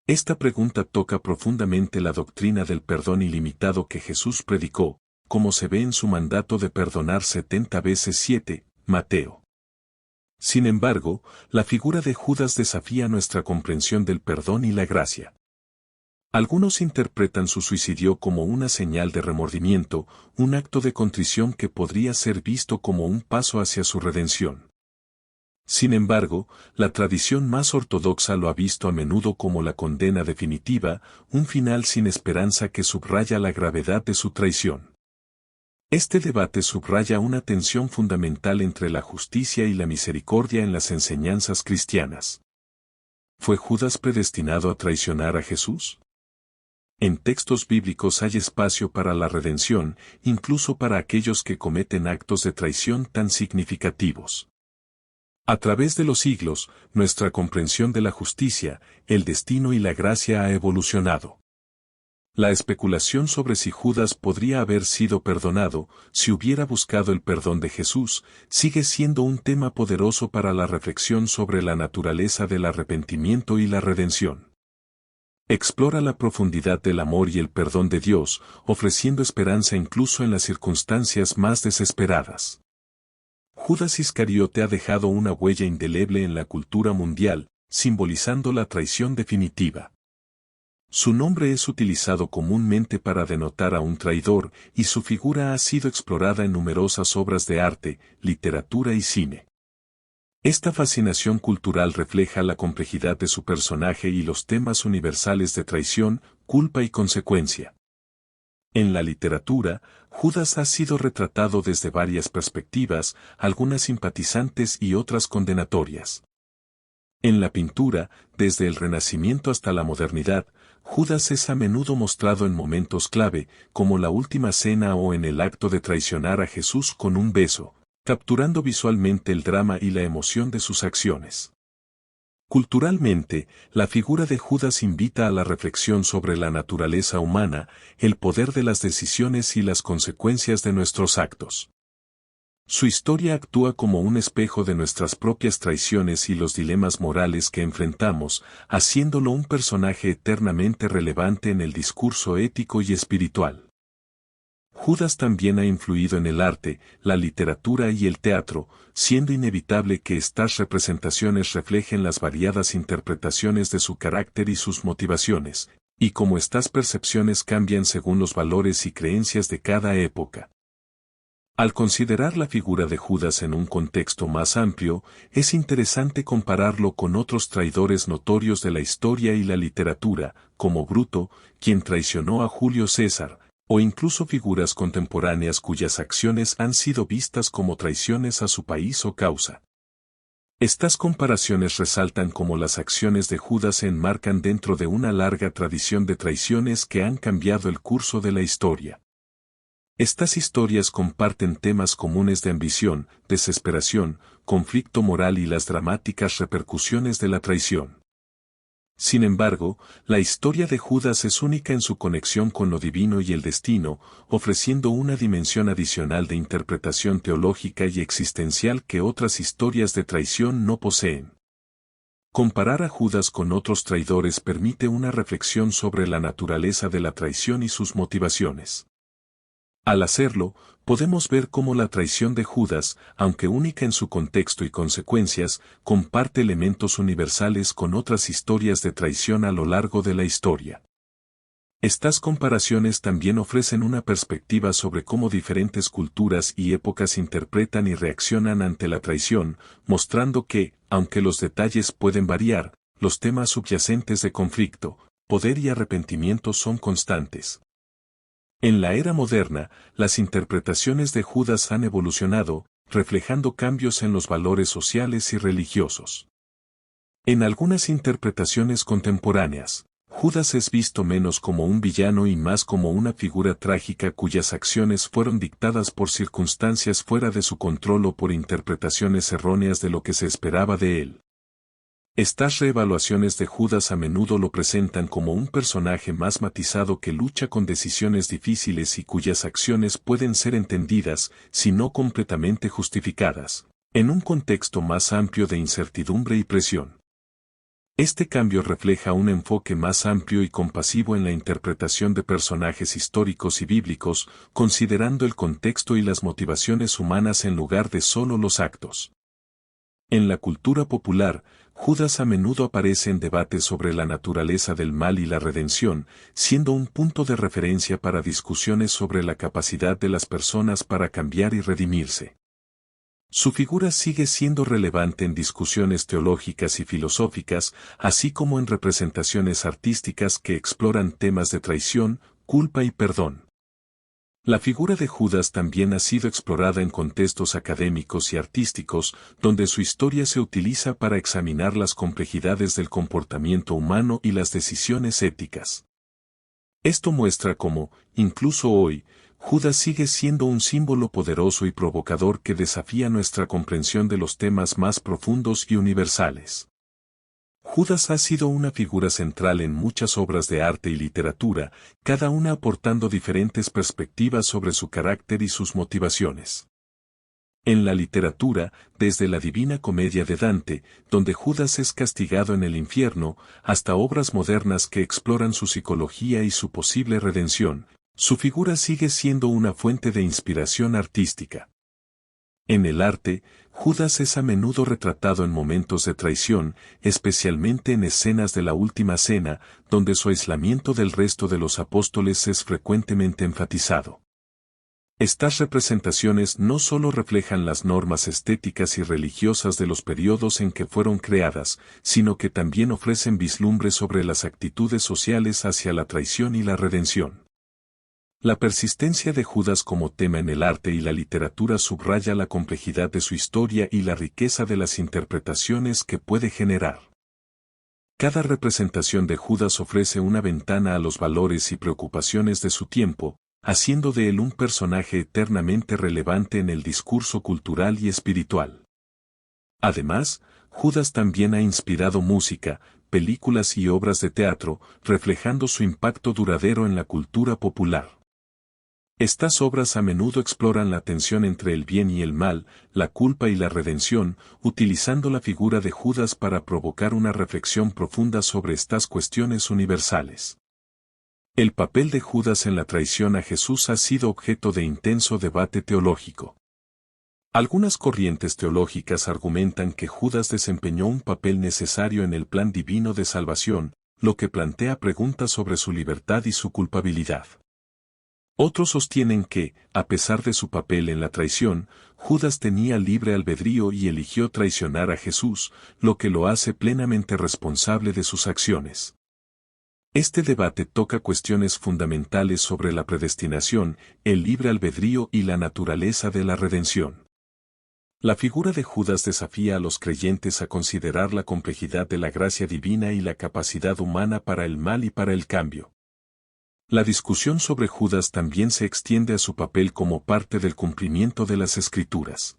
Esta pregunta toca profundamente la doctrina del perdón ilimitado que Jesús predicó, como se ve en su mandato de perdonar 70 veces 7, Mateo. Sin embargo, la figura de Judas desafía nuestra comprensión del perdón y la gracia. Algunos interpretan su suicidio como una señal de remordimiento, un acto de contrición que podría ser visto como un paso hacia su redención. Sin embargo, la tradición más ortodoxa lo ha visto a menudo como la condena definitiva, un final sin esperanza que subraya la gravedad de su traición. Este debate subraya una tensión fundamental entre la justicia y la misericordia en las enseñanzas cristianas. ¿Fue Judas predestinado a traicionar a Jesús? En textos bíblicos hay espacio para la redención, incluso para aquellos que cometen actos de traición tan significativos. A través de los siglos, nuestra comprensión de la justicia, el destino y la gracia ha evolucionado. La especulación sobre si Judas podría haber sido perdonado, si hubiera buscado el perdón de Jesús, sigue siendo un tema poderoso para la reflexión sobre la naturaleza del arrepentimiento y la redención. Explora la profundidad del amor y el perdón de Dios, ofreciendo esperanza incluso en las circunstancias más desesperadas. Judas Iscariote ha dejado una huella indeleble en la cultura mundial, simbolizando la traición definitiva. Su nombre es utilizado comúnmente para denotar a un traidor, y su figura ha sido explorada en numerosas obras de arte, literatura y cine. Esta fascinación cultural refleja la complejidad de su personaje y los temas universales de traición, culpa y consecuencia. En la literatura, Judas ha sido retratado desde varias perspectivas, algunas simpatizantes y otras condenatorias. En la pintura, desde el Renacimiento hasta la modernidad, Judas es a menudo mostrado en momentos clave, como la última cena o en el acto de traicionar a Jesús con un beso, capturando visualmente el drama y la emoción de sus acciones. Culturalmente, la figura de Judas invita a la reflexión sobre la naturaleza humana, el poder de las decisiones y las consecuencias de nuestros actos. Su historia actúa como un espejo de nuestras propias traiciones y los dilemas morales que enfrentamos, haciéndolo un personaje eternamente relevante en el discurso ético y espiritual. Judas también ha influido en el arte, la literatura y el teatro, siendo inevitable que estas representaciones reflejen las variadas interpretaciones de su carácter y sus motivaciones, y cómo estas percepciones cambian según los valores y creencias de cada época. Al considerar la figura de Judas en un contexto más amplio, es interesante compararlo con otros traidores notorios de la historia y la literatura, como Bruto, quien traicionó a Julio César, o incluso figuras contemporáneas cuyas acciones han sido vistas como traiciones a su país o causa. Estas comparaciones resaltan cómo las acciones de Judas se enmarcan dentro de una larga tradición de traiciones que han cambiado el curso de la historia. Estas historias comparten temas comunes de ambición, desesperación, conflicto moral y las dramáticas repercusiones de la traición. Sin embargo, la historia de Judas es única en su conexión con lo divino y el destino, ofreciendo una dimensión adicional de interpretación teológica y existencial que otras historias de traición no poseen. Comparar a Judas con otros traidores permite una reflexión sobre la naturaleza de la traición y sus motivaciones. Al hacerlo, podemos ver cómo la traición de Judas, aunque única en su contexto y consecuencias, comparte elementos universales con otras historias de traición a lo largo de la historia. Estas comparaciones también ofrecen una perspectiva sobre cómo diferentes culturas y épocas interpretan y reaccionan ante la traición, mostrando que, aunque los detalles pueden variar, los temas subyacentes de conflicto, poder y arrepentimiento son constantes. En la era moderna, las interpretaciones de Judas han evolucionado, reflejando cambios en los valores sociales y religiosos. En algunas interpretaciones contemporáneas, Judas es visto menos como un villano y más como una figura trágica cuyas acciones fueron dictadas por circunstancias fuera de su control o por interpretaciones erróneas de lo que se esperaba de él. Estas reevaluaciones de Judas a menudo lo presentan como un personaje más matizado que lucha con decisiones difíciles y cuyas acciones pueden ser entendidas, si no completamente justificadas, en un contexto más amplio de incertidumbre y presión. Este cambio refleja un enfoque más amplio y compasivo en la interpretación de personajes históricos y bíblicos, considerando el contexto y las motivaciones humanas en lugar de solo los actos. En la cultura popular, Judas a menudo aparece en debates sobre la naturaleza del mal y la redención, siendo un punto de referencia para discusiones sobre la capacidad de las personas para cambiar y redimirse. Su figura sigue siendo relevante en discusiones teológicas y filosóficas, así como en representaciones artísticas que exploran temas de traición, culpa y perdón. La figura de Judas también ha sido explorada en contextos académicos y artísticos, donde su historia se utiliza para examinar las complejidades del comportamiento humano y las decisiones éticas. Esto muestra cómo, incluso hoy, Judas sigue siendo un símbolo poderoso y provocador que desafía nuestra comprensión de los temas más profundos y universales. Judas ha sido una figura central en muchas obras de arte y literatura, cada una aportando diferentes perspectivas sobre su carácter y sus motivaciones. En la literatura, desde la Divina Comedia de Dante, donde Judas es castigado en el infierno, hasta obras modernas que exploran su psicología y su posible redención, su figura sigue siendo una fuente de inspiración artística. En el arte, Judas es a menudo retratado en momentos de traición, especialmente en escenas de la Última Cena, donde su aislamiento del resto de los apóstoles es frecuentemente enfatizado. Estas representaciones no solo reflejan las normas estéticas y religiosas de los periodos en que fueron creadas, sino que también ofrecen vislumbres sobre las actitudes sociales hacia la traición y la redención. La persistencia de Judas como tema en el arte y la literatura subraya la complejidad de su historia y la riqueza de las interpretaciones que puede generar. Cada representación de Judas ofrece una ventana a los valores y preocupaciones de su tiempo, haciendo de él un personaje eternamente relevante en el discurso cultural y espiritual. Además, Judas también ha inspirado música, películas y obras de teatro, reflejando su impacto duradero en la cultura popular. Estas obras a menudo exploran la tensión entre el bien y el mal, la culpa y la redención, utilizando la figura de Judas para provocar una reflexión profunda sobre estas cuestiones universales. El papel de Judas en la traición a Jesús ha sido objeto de intenso debate teológico. Algunas corrientes teológicas argumentan que Judas desempeñó un papel necesario en el plan divino de salvación, lo que plantea preguntas sobre su libertad y su culpabilidad. Otros sostienen que, a pesar de su papel en la traición, Judas tenía libre albedrío y eligió traicionar a Jesús, lo que lo hace plenamente responsable de sus acciones. Este debate toca cuestiones fundamentales sobre la predestinación, el libre albedrío y la naturaleza de la redención. La figura de Judas desafía a los creyentes a considerar la complejidad de la gracia divina y la capacidad humana para el mal y para el cambio. La discusión sobre Judas también se extiende a su papel como parte del cumplimiento de las Escrituras.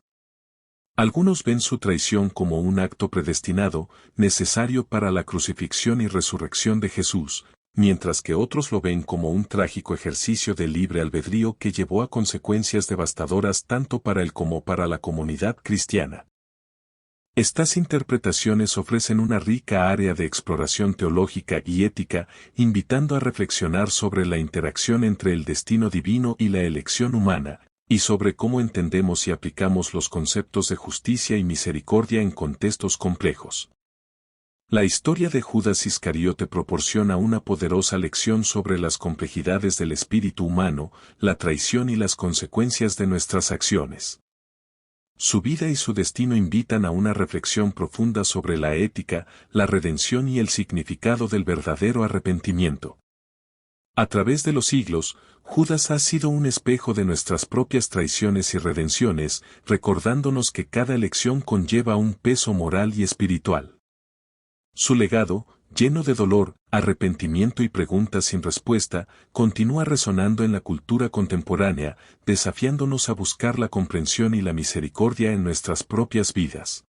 Algunos ven su traición como un acto predestinado, necesario para la crucifixión y resurrección de Jesús, mientras que otros lo ven como un trágico ejercicio de libre albedrío que llevó a consecuencias devastadoras tanto para él como para la comunidad cristiana. Estas interpretaciones ofrecen una rica área de exploración teológica y ética, invitando a reflexionar sobre la interacción entre el destino divino y la elección humana, y sobre cómo entendemos y aplicamos los conceptos de justicia y misericordia en contextos complejos. La historia de Judas Iscariote proporciona una poderosa lección sobre las complejidades del espíritu humano, la traición y las consecuencias de nuestras acciones. Su vida y su destino invitan a una reflexión profunda sobre la ética, la redención y el significado del verdadero arrepentimiento. A través de los siglos, Judas ha sido un espejo de nuestras propias traiciones y redenciones, recordándonos que cada elección conlleva un peso moral y espiritual. Su legado, lleno de dolor, arrepentimiento y preguntas sin respuesta, continúa resonando en la cultura contemporánea, desafiándonos a buscar la comprensión y la misericordia en nuestras propias vidas.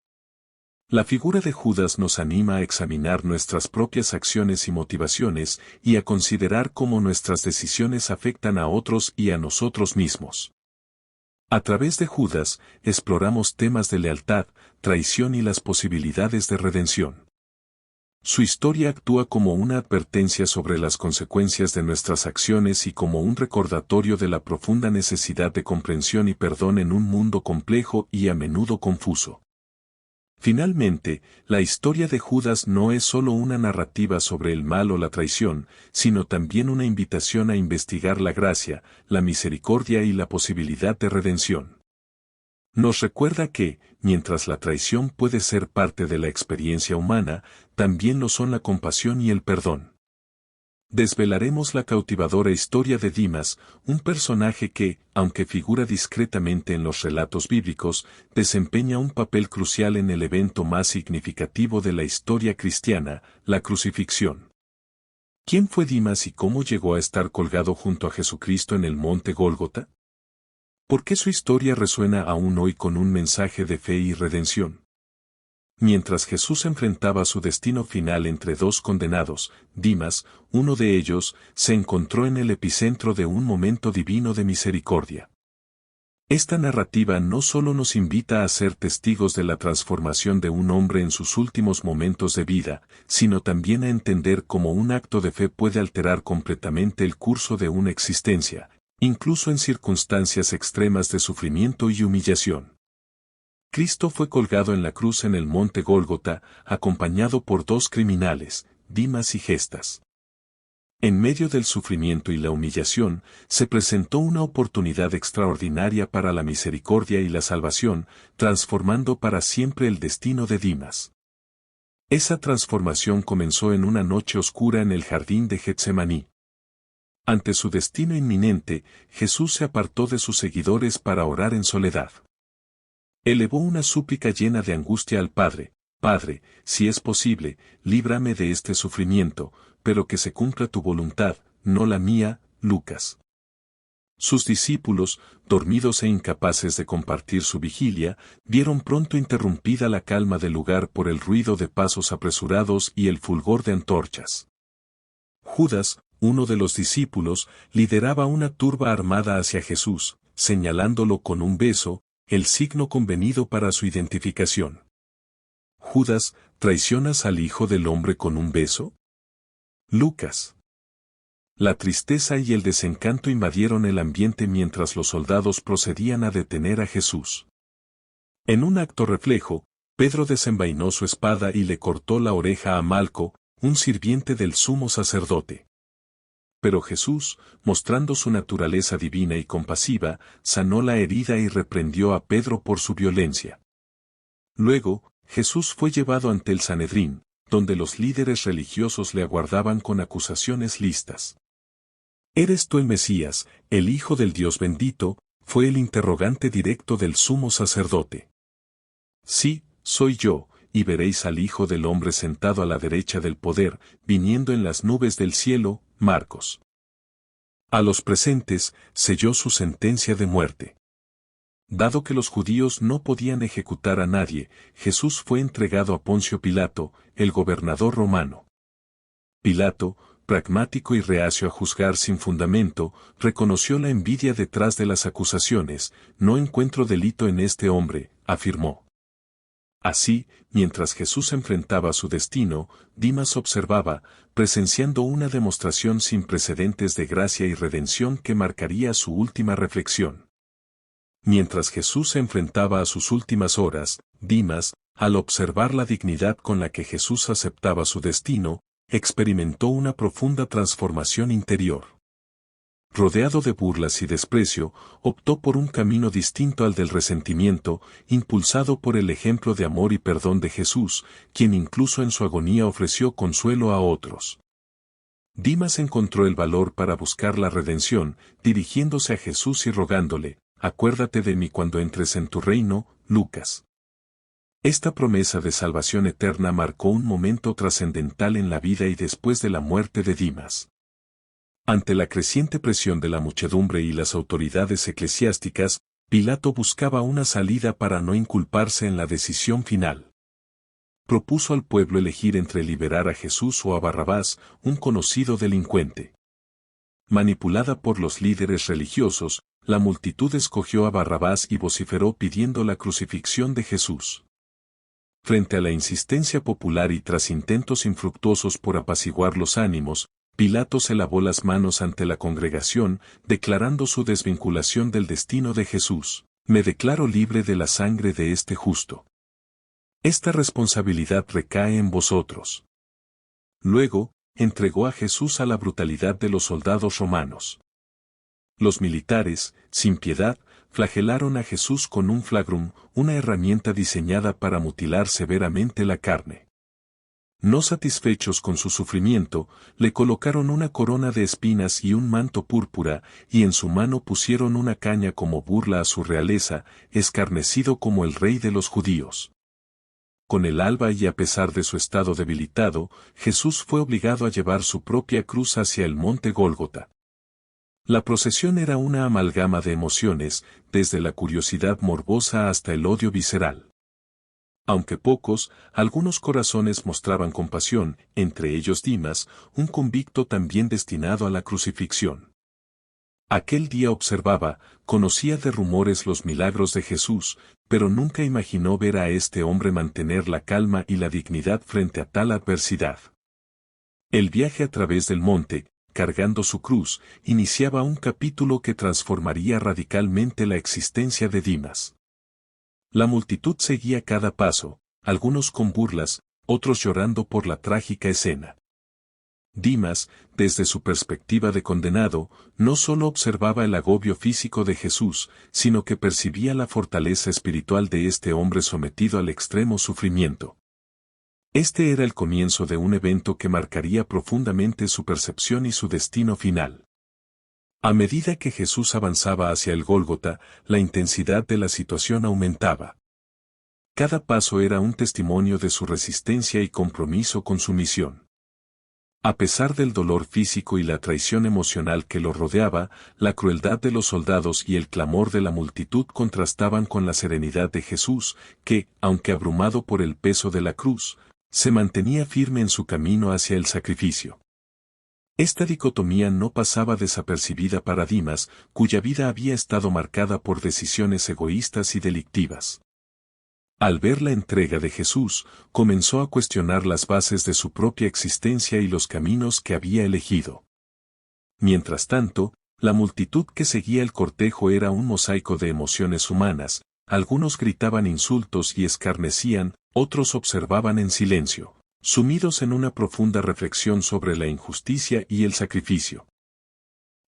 La figura de Judas nos anima a examinar nuestras propias acciones y motivaciones y a considerar cómo nuestras decisiones afectan a otros y a nosotros mismos. A través de Judas, exploramos temas de lealtad, traición y las posibilidades de redención. Su historia actúa como una advertencia sobre las consecuencias de nuestras acciones y como un recordatorio de la profunda necesidad de comprensión y perdón en un mundo complejo y a menudo confuso. Finalmente, la historia de Judas no es solo una narrativa sobre el mal o la traición, sino también una invitación a investigar la gracia, la misericordia y la posibilidad de redención. Nos recuerda que, mientras la traición puede ser parte de la experiencia humana, también lo son la compasión y el perdón. Desvelaremos la cautivadora historia de Dimas, un personaje que, aunque figura discretamente en los relatos bíblicos, desempeña un papel crucial en el evento más significativo de la historia cristiana, la crucifixión. ¿Quién fue Dimas y cómo llegó a estar colgado junto a Jesucristo en el monte Gólgota? ¿Por qué su historia resuena aún hoy con un mensaje de fe y redención? Mientras Jesús enfrentaba su destino final entre dos condenados, Dimas, uno de ellos, se encontró en el epicentro de un momento divino de misericordia. Esta narrativa no solo nos invita a ser testigos de la transformación de un hombre en sus últimos momentos de vida, sino también a entender cómo un acto de fe puede alterar completamente el curso de una existencia, incluso en circunstancias extremas de sufrimiento y humillación. Cristo fue colgado en la cruz en el monte Gólgota, acompañado por dos criminales, Dimas y Gestas. En medio del sufrimiento y la humillación, se presentó una oportunidad extraordinaria para la misericordia y la salvación, transformando para siempre el destino de Dimas. Esa transformación comenzó en una noche oscura en el jardín de Getsemaní. Ante su destino inminente, Jesús se apartó de sus seguidores para orar en soledad. Elevó una súplica llena de angustia al Padre: Padre, si es posible, líbrame de este sufrimiento, pero que se cumpla tu voluntad, no la mía. Lucas. Sus discípulos, dormidos e incapaces de compartir su vigilia, vieron pronto interrumpida la calma del lugar por el ruido de pasos apresurados y el fulgor de antorchas. Judas, uno de los discípulos, lideraba una turba armada hacia Jesús, señalándolo con un beso, el signo convenido para su identificación. Judas, ¿traicionas al Hijo del Hombre con un beso? Lucas. La tristeza y el desencanto invadieron el ambiente mientras los soldados procedían a detener a Jesús. En un acto reflejo, Pedro desenvainó su espada y le cortó la oreja a Malco, un sirviente del sumo sacerdote. Pero Jesús, mostrando su naturaleza divina y compasiva, sanó la herida y reprendió a Pedro por su violencia. Luego, Jesús fue llevado ante el Sanedrín, donde los líderes religiosos le aguardaban con acusaciones listas. ¿Eres tú el Mesías, el Hijo del Dios bendito?, fue el interrogante directo del sumo sacerdote. Sí, soy yo, y veréis al Hijo del Hombre sentado a la derecha del poder, viniendo en las nubes del cielo. Marcos. A los presentes, selló su sentencia de muerte. Dado que los judíos no podían ejecutar a nadie, Jesús fue entregado a Poncio Pilato, el gobernador romano. Pilato, pragmático y reacio a juzgar sin fundamento, reconoció la envidia detrás de las acusaciones. No encuentro delito en este hombre, afirmó. Así, mientras Jesús enfrentaba su destino, Dimas observaba, presenciando una demostración sin precedentes de gracia y redención que marcaría su última reflexión. Mientras Jesús se enfrentaba a sus últimas horas, Dimas, al observar la dignidad con la que Jesús aceptaba su destino, experimentó una profunda transformación interior. Rodeado de burlas y desprecio, optó por un camino distinto al del resentimiento, impulsado por el ejemplo de amor y perdón de Jesús, quien incluso en su agonía ofreció consuelo a otros. Dimas encontró el valor para buscar la redención, dirigiéndose a Jesús y rogándole, «Acuérdate de mí cuando entres en tu reino», Lucas. Esta promesa de salvación eterna marcó un momento trascendental en la vida y después de la muerte de Dimas. Ante la creciente presión de la muchedumbre y las autoridades eclesiásticas, Pilato buscaba una salida para no inculparse en la decisión final. Propuso al pueblo elegir entre liberar a Jesús o a Barrabás, un conocido delincuente. Manipulada por los líderes religiosos, la multitud escogió a Barrabás y vociferó pidiendo la crucifixión de Jesús. Frente a la insistencia popular y tras intentos infructuosos por apaciguar los ánimos, Pilato se lavó las manos ante la congregación, declarando su desvinculación del destino de Jesús. «Me declaro libre de la sangre de este justo. Esta responsabilidad recae en vosotros». Luego, entregó a Jesús a la brutalidad de los soldados romanos. Los militares, sin piedad, flagelaron a Jesús con un flagrum, una herramienta diseñada para mutilar severamente la carne. No satisfechos con su sufrimiento, le colocaron una corona de espinas y un manto púrpura, y en su mano pusieron una caña como burla a su realeza, escarnecido como el rey de los judíos. Con el alba y a pesar de su estado debilitado, Jesús fue obligado a llevar su propia cruz hacia el monte Gólgota. La procesión era una amalgama de emociones, desde la curiosidad morbosa hasta el odio visceral. Aunque pocos, algunos corazones mostraban compasión, entre ellos Dimas, un convicto también destinado a la crucifixión. Aquel día observaba, conocía de rumores los milagros de Jesús, pero nunca imaginó ver a este hombre mantener la calma y la dignidad frente a tal adversidad. El viaje a través del monte, cargando su cruz, iniciaba un capítulo que transformaría radicalmente la existencia de Dimas. La multitud seguía cada paso, algunos con burlas, otros llorando por la trágica escena. Dimas, desde su perspectiva de condenado, no solo observaba el agobio físico de Jesús, sino que percibía la fortaleza espiritual de este hombre sometido al extremo sufrimiento. Este era el comienzo de un evento que marcaría profundamente su percepción y su destino final. A medida que Jesús avanzaba hacia el Gólgota, la intensidad de la situación aumentaba. Cada paso era un testimonio de su resistencia y compromiso con su misión. A pesar del dolor físico y la traición emocional que lo rodeaba, la crueldad de los soldados y el clamor de la multitud contrastaban con la serenidad de Jesús, que, aunque abrumado por el peso de la cruz, se mantenía firme en su camino hacia el sacrificio. Esta dicotomía no pasaba desapercibida para Dimas, cuya vida había estado marcada por decisiones egoístas y delictivas. Al ver la entrega de Jesús, comenzó a cuestionar las bases de su propia existencia y los caminos que había elegido. Mientras tanto, la multitud que seguía el cortejo era un mosaico de emociones humanas, algunos gritaban insultos y escarnecían, otros observaban en silencio, sumidos en una profunda reflexión sobre la injusticia y el sacrificio.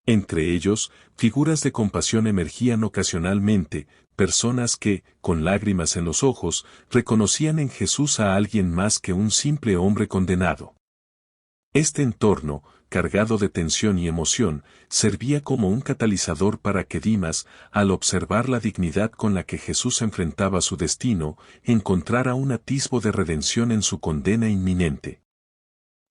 Entre ellos, figuras de compasión emergían ocasionalmente, personas que, con lágrimas en los ojos, reconocían en Jesús a alguien más que un simple hombre condenado. Este entorno, cargado de tensión y emoción, servía como un catalizador para que Dimas, al observar la dignidad con la que Jesús enfrentaba su destino, encontrara un atisbo de redención en su condena inminente.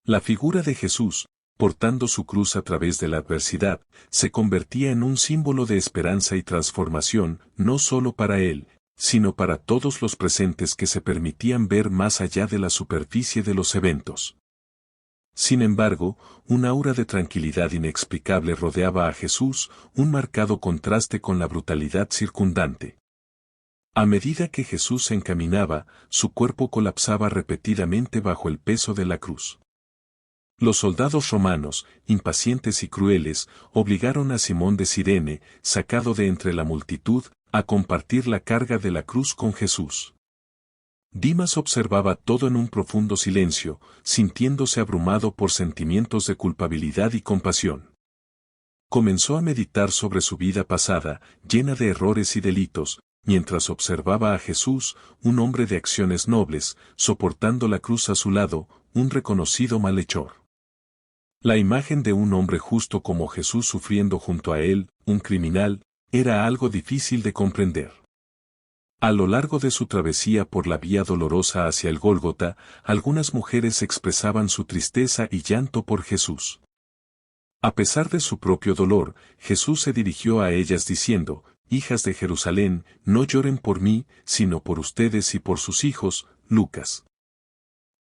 La figura de Jesús, portando su cruz a través de la adversidad, se convertía en un símbolo de esperanza y transformación, no solo para él, sino para todos los presentes que se permitían ver más allá de la superficie de los eventos. Sin embargo, un aura de tranquilidad inexplicable rodeaba a Jesús, un marcado contraste con la brutalidad circundante. A medida que Jesús se encaminaba, su cuerpo colapsaba repetidamente bajo el peso de la cruz. Los soldados romanos, impacientes y crueles, obligaron a Simón de Cirene, sacado de entre la multitud, a compartir la carga de la cruz con Jesús. Dimas observaba todo en un profundo silencio, sintiéndose abrumado por sentimientos de culpabilidad y compasión. Comenzó a meditar sobre su vida pasada, llena de errores y delitos, mientras observaba a Jesús, un hombre de acciones nobles, soportando la cruz a su lado, un reconocido malhechor. La imagen de un hombre justo como Jesús sufriendo junto a él, un criminal, era algo difícil de comprender. A lo largo de su travesía por la vía dolorosa hacia el Gólgota, algunas mujeres expresaban su tristeza y llanto por Jesús. A pesar de su propio dolor, Jesús se dirigió a ellas diciendo, «Hijas de Jerusalén, no lloren por mí, sino por ustedes y por sus hijos». Lucas.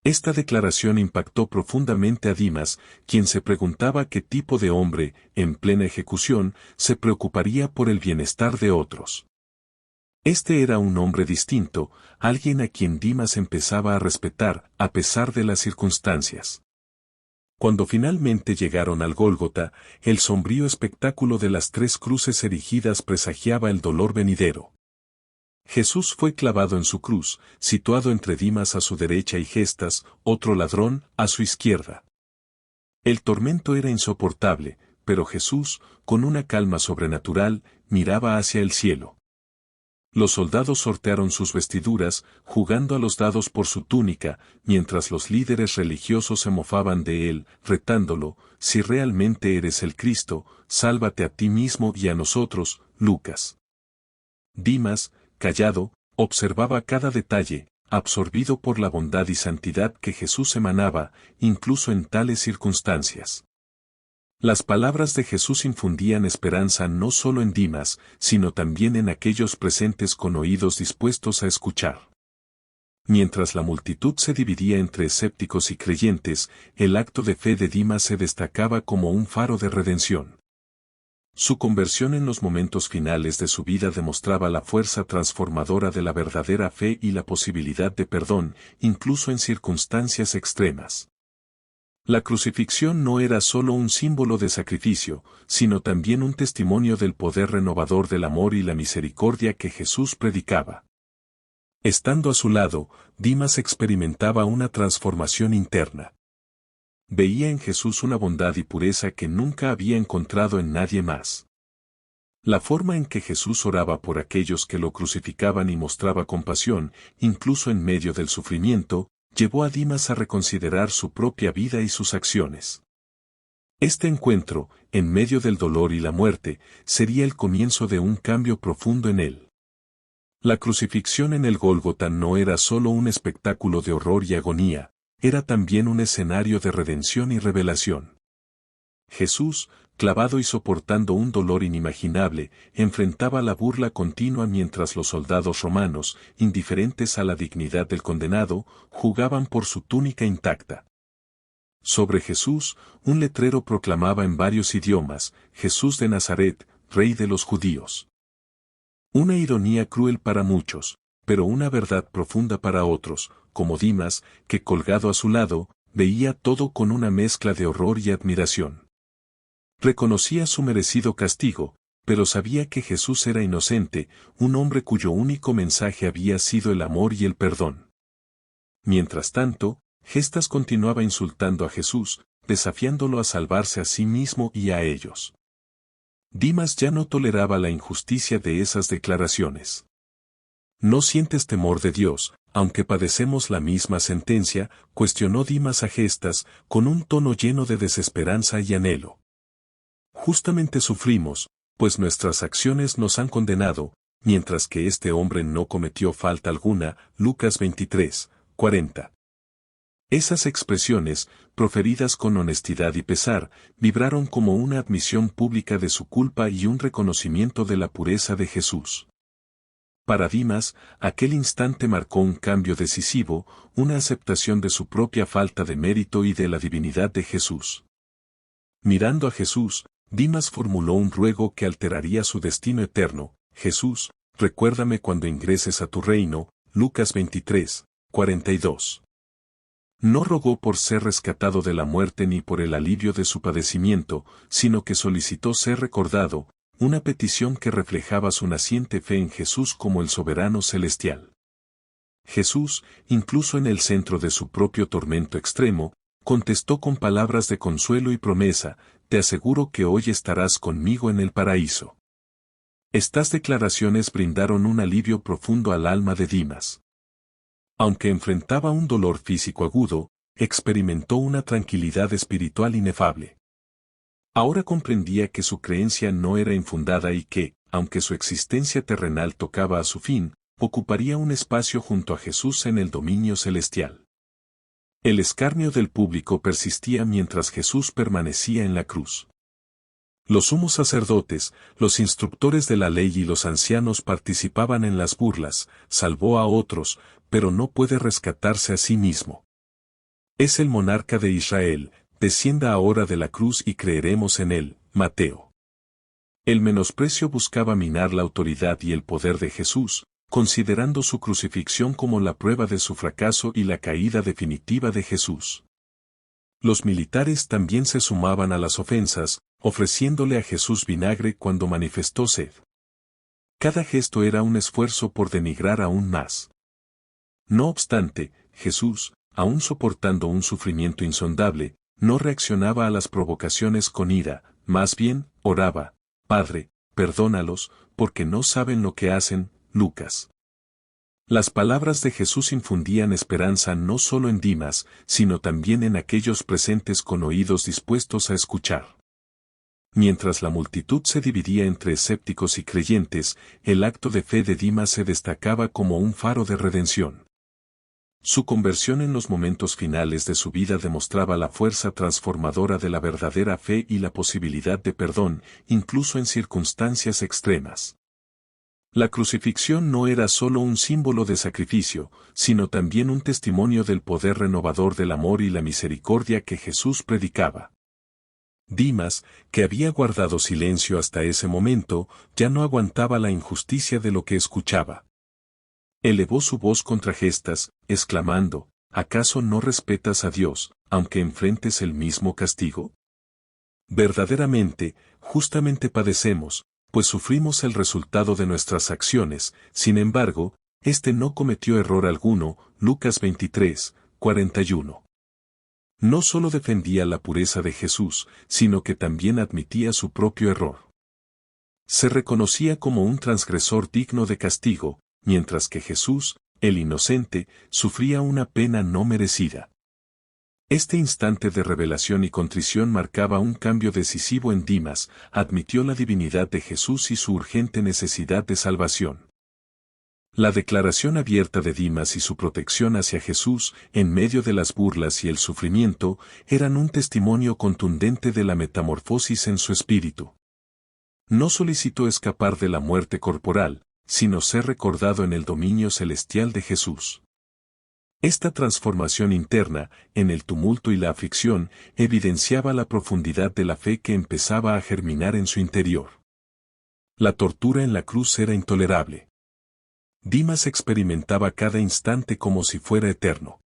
Esta declaración impactó profundamente a Dimas, quien se preguntaba qué tipo de hombre, en plena ejecución, se preocuparía por el bienestar de otros. Este era un hombre distinto, alguien a quien Dimas empezaba a respetar, a pesar de las circunstancias. Cuando finalmente llegaron al Gólgota, el sombrío espectáculo de las 3 cruces erigidas presagiaba el dolor venidero. Jesús fue clavado en su cruz, situado entre Dimas a su derecha y Gestas, otro ladrón, a su izquierda. El tormento era insoportable, pero Jesús, con una calma sobrenatural, miraba hacia el cielo. Los soldados sortearon sus vestiduras, jugando a los dados por su túnica, mientras los líderes religiosos se mofaban de él, retándolo, «Si realmente eres el Cristo, sálvate a ti mismo y a nosotros». Lucas. Dimas, callado, observaba cada detalle, absorbido por la bondad y santidad que Jesús emanaba, incluso en tales circunstancias. Las palabras de Jesús infundían esperanza no solo en Dimas, sino también en aquellos presentes con oídos dispuestos a escuchar. Mientras la multitud se dividía entre escépticos y creyentes, el acto de fe de Dimas se destacaba como un faro de redención. Su conversión en los momentos finales de su vida demostraba la fuerza transformadora de la verdadera fe y la posibilidad de perdón, incluso en circunstancias extremas. La crucifixión no era solo un símbolo de sacrificio, sino también un testimonio del poder renovador del amor y la misericordia que Jesús predicaba. Estando a su lado, Dimas experimentaba una transformación interna. Veía en Jesús una bondad y pureza que nunca había encontrado en nadie más. La forma en que Jesús oraba por aquellos que lo crucificaban y mostraba compasión, incluso en medio del sufrimiento, llevó a Dimas a reconsiderar su propia vida y sus acciones. Este encuentro, en medio del dolor y la muerte, sería el comienzo de un cambio profundo en él. La crucifixión en el Gólgota no era solo un espectáculo de horror y agonía, era también un escenario de redención y revelación. Jesús, clavado y soportando un dolor inimaginable, enfrentaba la burla continua mientras los soldados romanos, indiferentes a la dignidad del condenado, jugaban por su túnica intacta. Sobre Jesús, un letrero proclamaba en varios idiomas, Jesús de Nazaret, Rey de los Judíos. Una ironía cruel para muchos, pero una verdad profunda para otros, como Dimas, que colgado a su lado, veía todo con una mezcla de horror y admiración. Reconocía su merecido castigo, pero sabía que Jesús era inocente, un hombre cuyo único mensaje había sido el amor y el perdón. Mientras tanto, Gestas continuaba insultando a Jesús, desafiándolo a salvarse a sí mismo y a ellos. Dimas ya no toleraba la injusticia de esas declaraciones. ¿No sientes temor de Dios, aunque padecemos la misma sentencia?, cuestionó Dimas a Gestas, con un tono lleno de desesperanza y anhelo. Justamente sufrimos, pues nuestras acciones nos han condenado, mientras que este hombre no cometió falta alguna. Lucas 23, 40. Esas expresiones, proferidas con honestidad y pesar, vibraron como una admisión pública de su culpa y un reconocimiento de la pureza de Jesús. Para Dimas, aquel instante marcó un cambio decisivo, una aceptación de su propia falta de mérito y de la divinidad de Jesús. Mirando a Jesús, Dimas formuló un ruego que alteraría su destino eterno: Jesús, recuérdame cuando ingreses a tu reino. Lucas 23, 42. No rogó por ser rescatado de la muerte ni por el alivio de su padecimiento, sino que solicitó ser recordado, una petición que reflejaba su naciente fe en Jesús como el soberano celestial. Jesús, incluso en el centro de su propio tormento extremo, contestó con palabras de consuelo y promesa: te aseguro que hoy estarás conmigo en el paraíso. Estas declaraciones brindaron un alivio profundo al alma de Dimas. Aunque enfrentaba un dolor físico agudo, experimentó una tranquilidad espiritual inefable. Ahora comprendía que su creencia no era infundada y que, aunque su existencia terrenal tocaba a su fin, ocuparía un espacio junto a Jesús en el dominio celestial. El escarnio del público persistía mientras Jesús permanecía en la cruz. Los sumos sacerdotes, los instructores de la ley y los ancianos participaban en las burlas: salvó a otros, pero no puede rescatarse a sí mismo. Es el monarca de Israel, descienda ahora de la cruz y creeremos en él. Mateo. El menosprecio buscaba minar la autoridad y el poder de Jesús, considerando su crucifixión como la prueba de su fracaso y la caída definitiva de Jesús. Los militares también se sumaban a las ofensas, ofreciéndole a Jesús vinagre cuando manifestó sed. Cada gesto era un esfuerzo por denigrar aún más. No obstante, Jesús, aún soportando un sufrimiento insondable, no reaccionaba a las provocaciones con ira, más bien, oraba: Padre, perdónalos, porque no saben lo que hacen. Lucas. Las palabras de Jesús infundían esperanza no solo en Dimas, sino también en aquellos presentes con oídos dispuestos a escuchar. Mientras la multitud se dividía entre escépticos y creyentes, el acto de fe de Dimas se destacaba como un faro de redención. Su conversión en los momentos finales de su vida demostraba la fuerza transformadora de la verdadera fe y la posibilidad de perdón, incluso en circunstancias extremas. La crucifixión no era solo un símbolo de sacrificio, sino también un testimonio del poder renovador del amor y la misericordia que Jesús predicaba. Dimas, que había guardado silencio hasta ese momento, ya no aguantaba la injusticia de lo que escuchaba. Elevó su voz contra Gestas, exclamando: ¿acaso no respetas a Dios, aunque enfrentes el mismo castigo? Verdaderamente, justamente padecemos, pues sufrimos el resultado de nuestras acciones. Sin embargo, este no cometió error alguno. Lucas 23, 41. No solo defendía la pureza de Jesús, sino que también admitía su propio error. Se reconocía como un transgresor digno de castigo, mientras que Jesús, el inocente, sufría una pena no merecida. Este instante de revelación y contrición marcaba un cambio decisivo en Dimas: admitió la divinidad de Jesús y su urgente necesidad de salvación. La declaración abierta de Dimas y su protección hacia Jesús, en medio de las burlas y el sufrimiento, eran un testimonio contundente de la metamorfosis en su espíritu. No solicitó escapar de la muerte corporal, sino ser recordado en el dominio celestial de Jesús. Esta transformación interna, en el tumulto y la aflicción, evidenciaba la profundidad de la fe que empezaba a germinar en su interior. La tortura en la cruz era intolerable. Dimas experimentaba cada instante como si fuera eterno.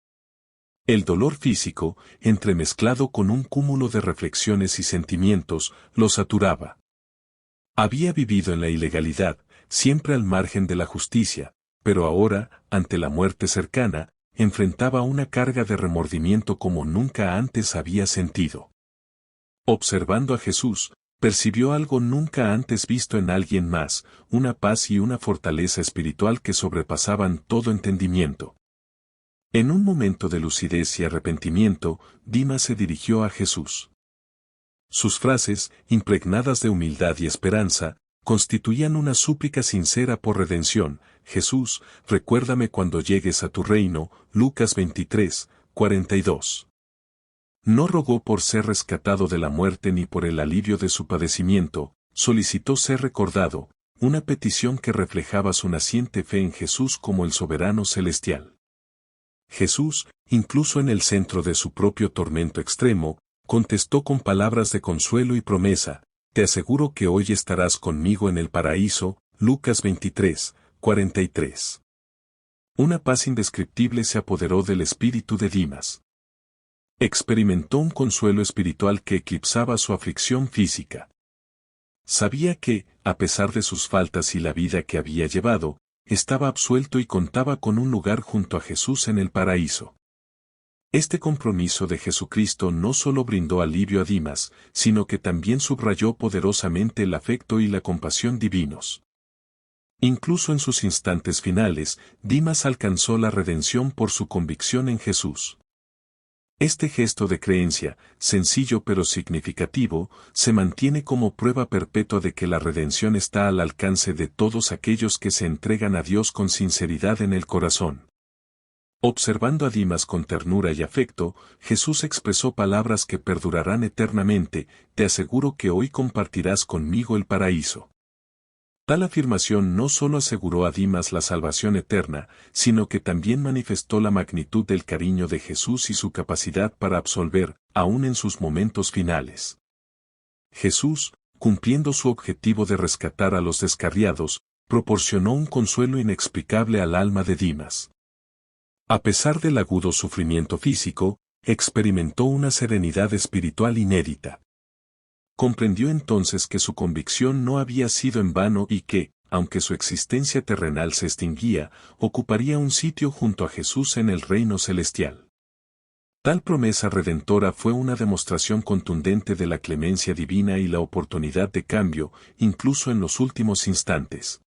El dolor físico, entremezclado con un cúmulo de reflexiones y sentimientos, lo saturaba. Había vivido en la ilegalidad, siempre al margen de la justicia, pero ahora, ante la muerte cercana, enfrentaba una carga de remordimiento como nunca antes había sentido. Observando a Jesús, percibió algo nunca antes visto en alguien más, una paz y una fortaleza espiritual que sobrepasaban todo entendimiento. En un momento de lucidez y arrepentimiento, Dimas se dirigió a Jesús. Sus frases, impregnadas de humildad y esperanza, constituían una súplica sincera por redención. Jesús, recuérdame cuando llegues a tu reino. Lucas 23, 42. No rogó por ser rescatado de la muerte ni por el alivio de su padecimiento, solicitó ser recordado, una petición que reflejaba su naciente fe en Jesús como el soberano celestial. Jesús, incluso en el centro de su propio tormento extremo, contestó con palabras de consuelo y promesa: te aseguro que hoy estarás conmigo en el paraíso. Lucas 23, 43. Una paz indescriptible se apoderó del espíritu de Dimas. Experimentó un consuelo espiritual que eclipsaba su aflicción física. Sabía que, a pesar de sus faltas y la vida que había llevado, estaba absuelto y contaba con un lugar junto a Jesús en el paraíso. Este compromiso de Jesucristo no solo brindó alivio a Dimas, sino que también subrayó poderosamente el afecto y la compasión divinos. Incluso en sus instantes finales, Dimas alcanzó la redención por su convicción en Jesús. Este gesto de creencia, sencillo pero significativo, se mantiene como prueba perpetua de que la redención está al alcance de todos aquellos que se entregan a Dios con sinceridad en el corazón. Observando a Dimas con ternura y afecto, Jesús expresó palabras que perdurarán eternamente: te aseguro que hoy compartirás conmigo el paraíso. Tal afirmación no solo aseguró a Dimas la salvación eterna, sino que también manifestó la magnitud del cariño de Jesús y su capacidad para absolver, aún en sus momentos finales. Jesús, cumpliendo su objetivo de rescatar a los descarriados, proporcionó un consuelo inexplicable al alma de Dimas. A pesar del agudo sufrimiento físico, experimentó una serenidad espiritual inédita. Comprendió entonces que su convicción no había sido en vano y que, aunque su existencia terrenal se extinguía, ocuparía un sitio junto a Jesús en el reino celestial. Tal promesa redentora fue una demostración contundente de la clemencia divina y la oportunidad de cambio, incluso en los últimos instantes.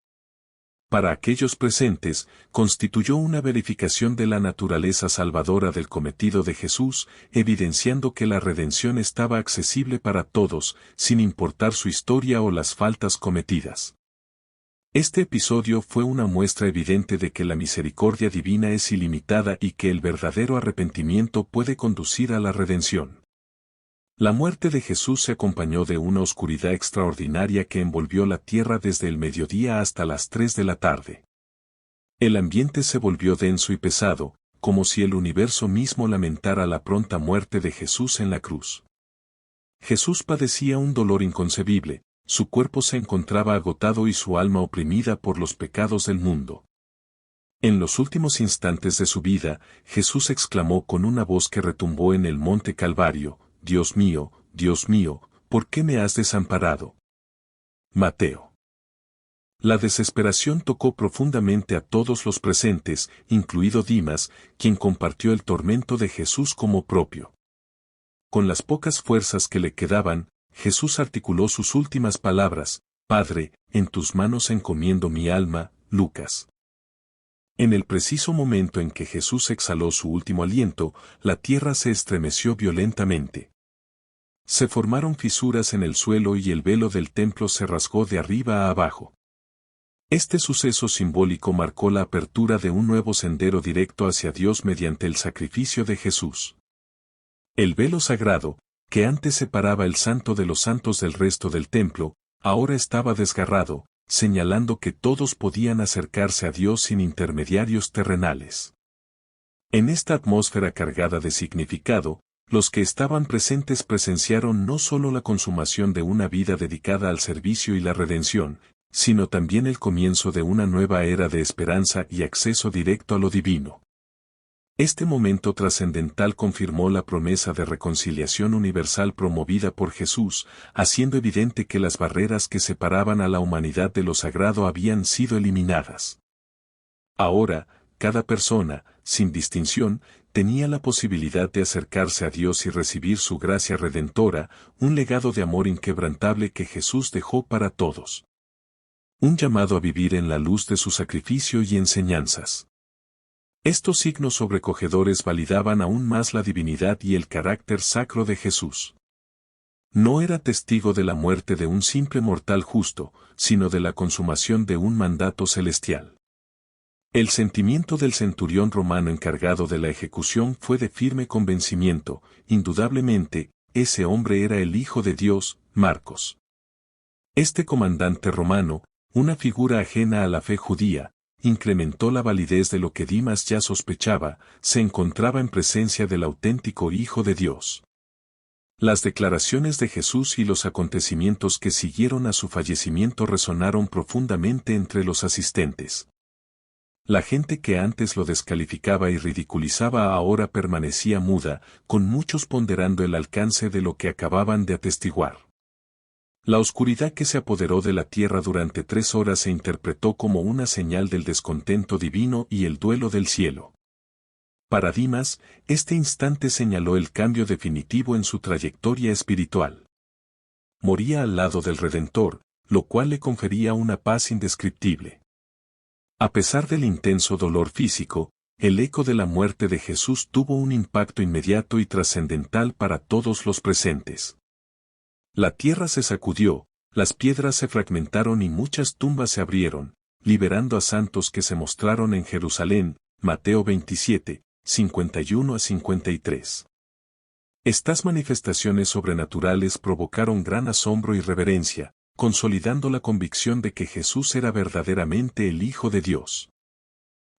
Para aquellos presentes, constituyó una verificación de la naturaleza salvadora del cometido de Jesús, evidenciando que la redención estaba accesible para todos, sin importar su historia o las faltas cometidas. Este episodio fue una muestra evidente de que la misericordia divina es ilimitada y que el verdadero arrepentimiento puede conducir a la redención. La muerte de Jesús se acompañó de una oscuridad extraordinaria que envolvió la tierra desde el mediodía hasta las 3 de la tarde. El ambiente se volvió denso y pesado, como si el universo mismo lamentara la pronta muerte de Jesús en la cruz. Jesús padecía un dolor inconcebible, su cuerpo se encontraba agotado y su alma oprimida por los pecados del mundo. En los últimos instantes de su vida, Jesús exclamó con una voz que retumbó en el monte Calvario: Dios mío, ¿por qué me has desamparado? Mateo. La desesperación tocó profundamente a todos los presentes, incluido Dimas, quien compartió el tormento de Jesús como propio. Con las pocas fuerzas que le quedaban, Jesús articuló sus últimas palabras: Padre, en tus manos encomiendo mi alma. Lucas. En el preciso momento en que Jesús exhaló su último aliento, la tierra se estremeció violentamente. Se formaron fisuras en el suelo y el velo del templo se rasgó de arriba a abajo. Este suceso simbólico marcó la apertura de un nuevo sendero directo hacia Dios mediante el sacrificio de Jesús. El velo sagrado, que antes separaba el santo de los santos del resto del templo, ahora estaba desgarrado, señalando que todos podían acercarse a Dios sin intermediarios terrenales. En esta atmósfera cargada de significado, los que estaban presentes presenciaron no solo la consumación de una vida dedicada al servicio y la redención, sino también el comienzo de una nueva era de esperanza y acceso directo a lo divino. Este momento trascendental confirmó la promesa de reconciliación universal promovida por Jesús, haciendo evidente que las barreras que separaban a la humanidad de lo sagrado habían sido eliminadas. Ahora, cada persona, sin distinción, tenía la posibilidad de acercarse a Dios y recibir su gracia redentora, un legado de amor inquebrantable que Jesús dejó para todos. Un llamado a vivir en la luz de su sacrificio y enseñanzas. Estos signos sobrecogedores validaban aún más la divinidad y el carácter sacro de Jesús. No era testigo de la muerte de un simple mortal justo, sino de la consumación de un mandato celestial. El sentimiento del centurión romano encargado de la ejecución fue de firme convencimiento, indudablemente, ese hombre era el Hijo de Dios, Marcos. Este comandante romano, una figura ajena a la fe judía, incrementó la validez de lo que Dimas ya sospechaba, se encontraba en presencia del auténtico Hijo de Dios. Las declaraciones de Jesús y los acontecimientos que siguieron a su fallecimiento resonaron profundamente entre los asistentes. La gente que antes lo descalificaba y ridiculizaba ahora permanecía muda, con muchos ponderando el alcance de lo que acababan de atestiguar. La oscuridad que se apoderó de la tierra durante 3 horas se interpretó como una señal del descontento divino y el duelo del cielo. Para Dimas, este instante señaló el cambio definitivo en su trayectoria espiritual. Moría al lado del Redentor, lo cual le confería una paz indescriptible. A pesar del intenso dolor físico, el eco de la muerte de Jesús tuvo un impacto inmediato y trascendental para todos los presentes. La tierra se sacudió, las piedras se fragmentaron y muchas tumbas se abrieron, liberando a santos que se mostraron en Jerusalén, Mateo 27, 51-53. Estas manifestaciones sobrenaturales provocaron gran asombro y reverencia, consolidando la convicción de que Jesús era verdaderamente el Hijo de Dios.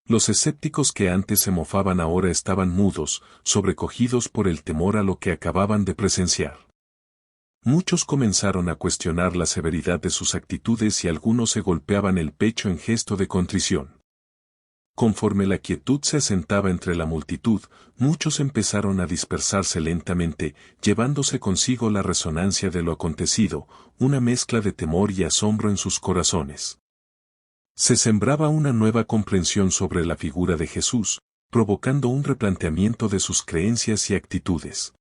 Los escépticos que antes se mofaban ahora estaban mudos, sobrecogidos por el temor a lo que acababan de presenciar. Muchos comenzaron a cuestionar la severidad de sus actitudes y algunos se golpeaban el pecho en gesto de contrición. Conforme la quietud se asentaba entre la multitud, muchos empezaron a dispersarse lentamente, llevándose consigo la resonancia de lo acontecido, una mezcla de temor y asombro en sus corazones. Se sembraba una nueva comprensión sobre la figura de Jesús, provocando un replanteamiento de sus creencias y actitudes.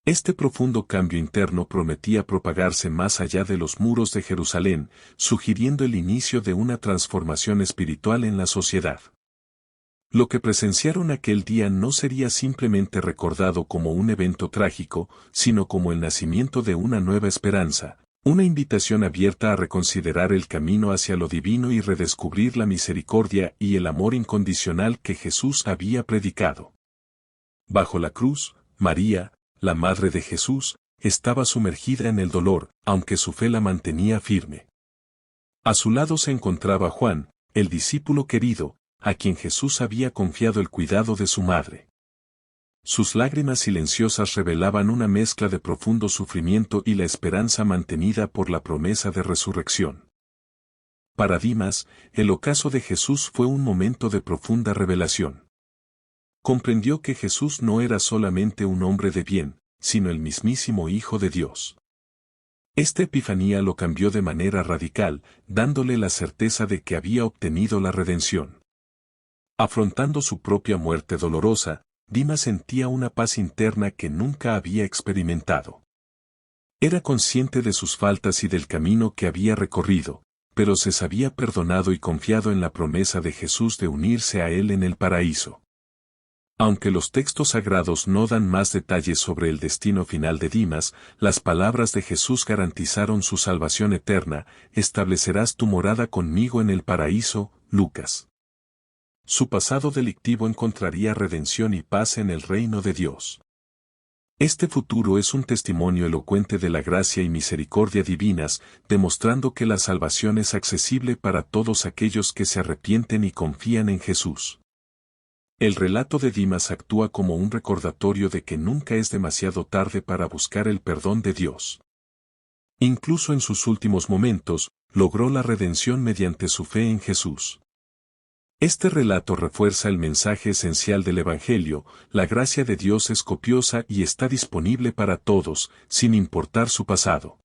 Este profundo cambio interno prometía propagarse más allá de los muros de Jerusalén, sugiriendo el inicio de una transformación espiritual en la sociedad. Lo que presenciaron aquel día no sería simplemente recordado como un evento trágico, sino como el nacimiento de una nueva esperanza, una invitación abierta a reconsiderar el camino hacia lo divino y redescubrir la misericordia y el amor incondicional que Jesús había predicado. Bajo la cruz, María, la madre de Jesús, estaba sumergida en el dolor, aunque su fe la mantenía firme. A su lado se encontraba Juan, el discípulo querido, a quien Jesús había confiado el cuidado de su madre. Sus lágrimas silenciosas revelaban una mezcla de profundo sufrimiento y la esperanza mantenida por la promesa de resurrección. Para Dimas, el ocaso de Jesús fue un momento de profunda revelación. Comprendió que Jesús no era solamente un hombre de bien, sino el mismísimo Hijo de Dios. Esta epifanía lo cambió de manera radical, dándole la certeza de que había obtenido la redención. Afrontando su propia muerte dolorosa, Dimas sentía una paz interna que nunca había experimentado. Era consciente de sus faltas y del camino que había recorrido, pero se sabía perdonado y confiado en la promesa de Jesús de unirse a él en el paraíso. Aunque los textos sagrados no dan más detalles sobre el destino final de Dimas, las palabras de Jesús garantizaron su salvación eterna: establecerás tu morada conmigo en el paraíso, Lucas. Su pasado delictivo encontraría redención y paz en el reino de Dios. Este futuro es un testimonio elocuente de la gracia y misericordia divinas, demostrando que la salvación es accesible para todos aquellos que se arrepienten y confían en Jesús. El relato de Dimas actúa como un recordatorio de que nunca es demasiado tarde para buscar el perdón de Dios. Incluso en sus últimos momentos, logró la redención mediante su fe en Jesús. Este relato refuerza el mensaje esencial del Evangelio: la gracia de Dios es copiosa y está disponible para todos, sin importar su pasado.